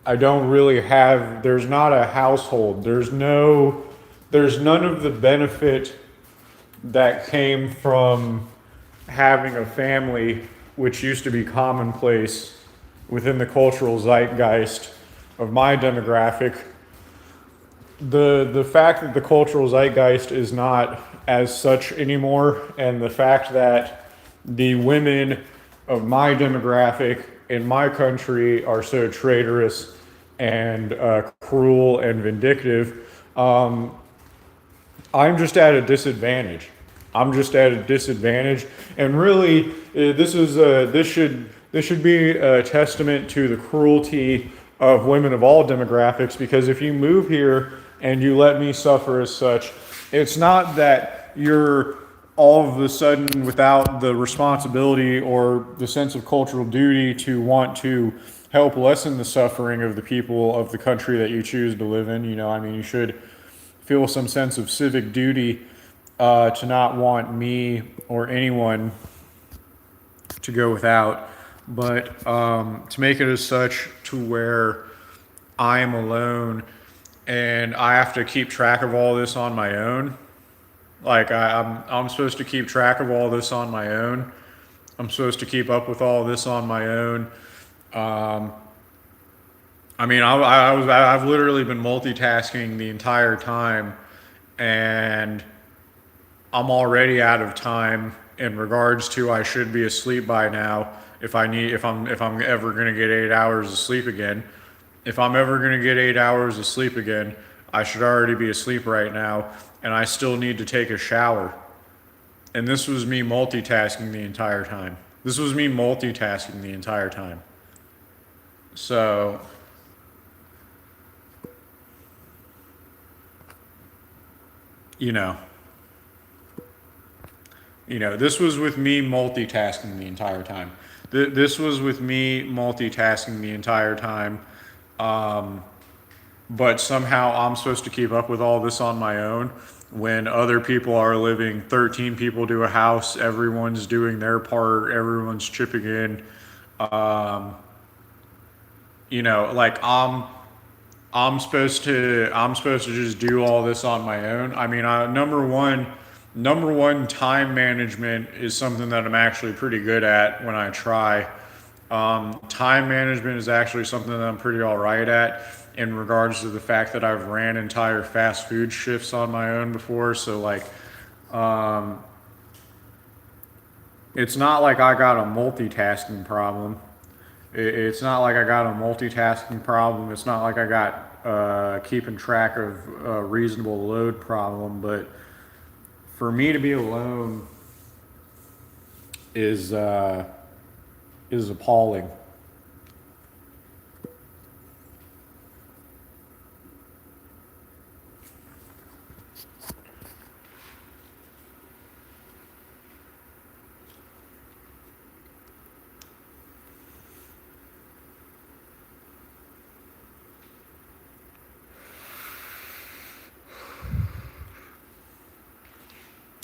I don't really have, there's not a household. There's none of the benefit that came from having a family, which used to be commonplace within the cultural zeitgeist of my demographic. The fact that the cultural zeitgeist is not as such anymore, and the fact that the women of my demographic in my country are so traitorous and cruel and vindictive, I'm just at a disadvantage. And really, this should be a testament to the cruelty of women of all demographics. Because if you move here and you let me suffer as such, it's not that you're all of a sudden without the responsibility or the sense of cultural duty to want to help lessen the suffering of the people of the country that you choose to live in. You know, I mean, you should feel some sense of civic duty to not want me or anyone to go without, but to make it as such to where I am alone and I have to keep track of all this on my own. Like I'm supposed to keep track of all this on my own. I'm supposed to keep up with all this on my own. I mean, I've literally been multitasking the entire time, and I'm already out of time in regards to I should be asleep by now. If I'm ever gonna get 8 hours of sleep again, I should already be asleep right now, and I still need to take a shower. And this was me multitasking the entire time. So, you know, this was with me multitasking the entire time. This was with me multitasking the entire time. But somehow I'm supposed to keep up with all this on my own when other people are living 13 people to a house, everyone's doing their part, everyone's chipping in. Like I'm supposed to just do all this on my own. I mean, number one time management is something that I'm actually pretty good at when I try. Time management is actually something that I'm pretty all right at in regards to the fact that I've ran entire fast food shifts on my own before. So like, it's not like I got a multitasking problem. It's not like I got a multitasking problem. It's not like I got keeping track of a reasonable load problem. But for me to be alone is appalling.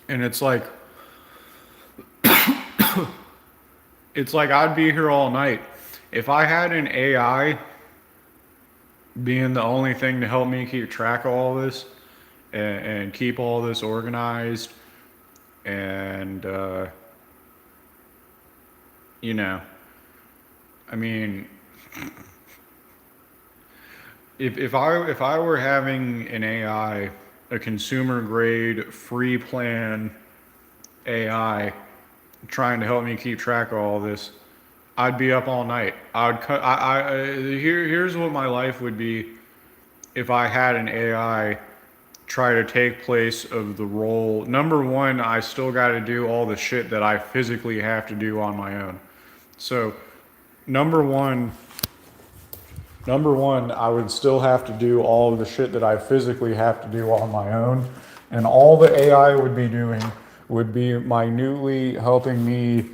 And it's like I'd be here all night. If I had an AI being the only thing to help me keep track of all this and keep all this organized and you know, I mean, if I were having an AI, a consumer grade free plan AI trying to help me keep track of all this, I'd be up all night. Here's what my life would be if I had an AI try to take place of the role. Number one, I still got to do all the shit that I physically have to do on my own. So, number one, number one, I would still have to do all of the shit that I physically have to do on my own. And all the AI would be doing would be minutely helping me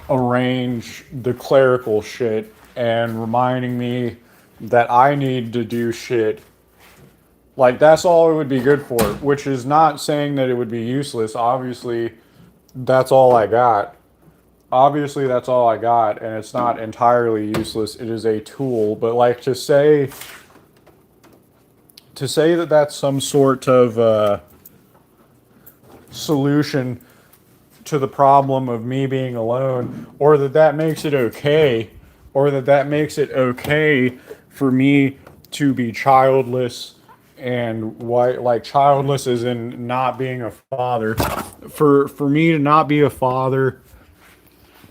arrange the clerical shit and reminding me that I need to do shit. Like, that's all it would be good for, which is not saying that it would be useless. Obviously, that's all I got. Obviously, that's all I got, and it's not entirely useless. It is a tool, but like to say that that's some sort of solution to the problem of me being alone, or that makes it okay, or that makes it okay for me to be childless and like childless as in not being a father, for me to not be a father,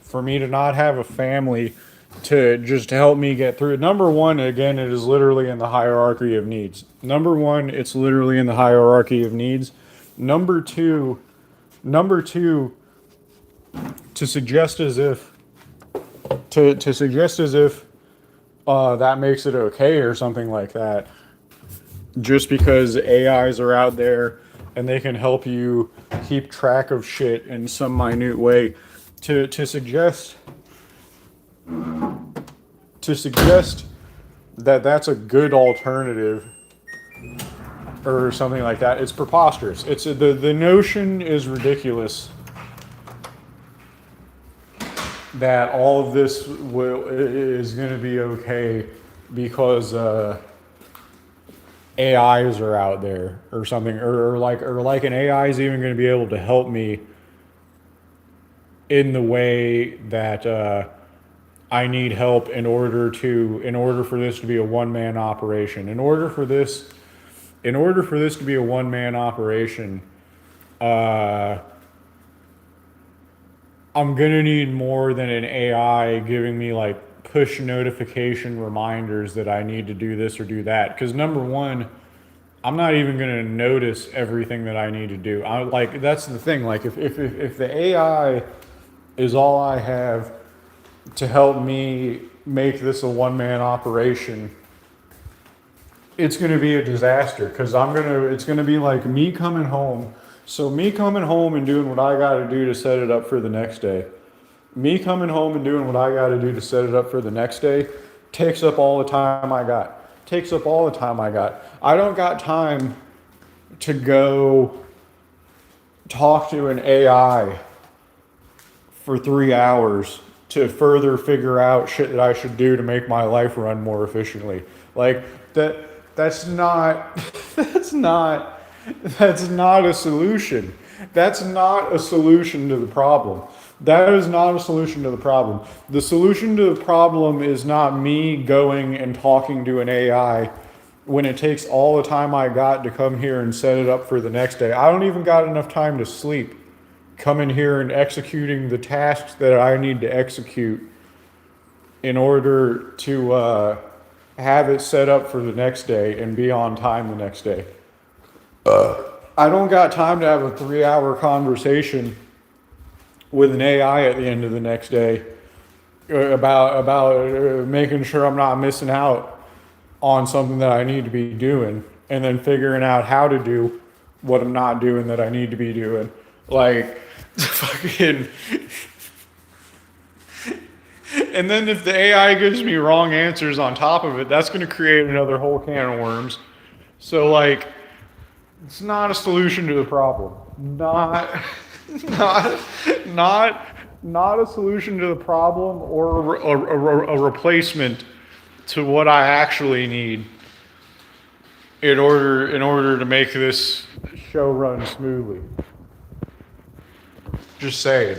for me to not have a family to just help me get through it. Number one, again, it is literally in the hierarchy of needs. Number one, it's literally in the hierarchy of needs. Number two, number two, to suggest as if to suggest as if that makes it okay or something like that, just because AIs are out there and they can help you keep track of shit in some minute way, to suggest that that's a good alternative or something like that, it's preposterous. The notion is ridiculous that all of this is going to be okay because AIs are out there or something, or like an AI is even going to be able to help me in the way that I need help in order for this to be a one-man operation. In order for this to be a one-man operation, I'm gonna need more than an AI giving me like push notification reminders that I need to do this or do that. Because number one, I'm not even gonna notice everything that I need to do. Like, that's the thing. Like, if the AI is all I have to help me make this a one-man operation, it's going to be a disaster because it's going to be like me coming home. So me coming home and doing what I got to do to set it up for the next day. Me coming home and doing what I got to do to set it up for the next day takes up all the time I got. Takes up all the time I got. I don't got time to go talk to an AI for 3 hours to further figure out shit that I should do to make my life run more efficiently. Like that's not that's not a solution. That's not a solution to the problem. That is not a solution to the problem. The solution to the problem is not me going and talking to an AI when it takes all the time I got to come here and set it up for the next day. I don't even got enough time to sleep. Coming here and executing the tasks that I need to execute in order to have it set up for the next day and be on time the next day. I don't got time to have a 3-hour conversation with an AI at the end of the next day about making sure I'm not missing out on something that I need to be doing, and then figuring out how to do what I'm not doing that I need to be doing. Like, fucking. And then if the AI gives me wrong answers on top of it, that's going to create another whole can of worms. So, like, it's not a solution to the problem. Not a solution to the problem, or a replacement to what I actually need in order to make this show run smoothly. Just saying.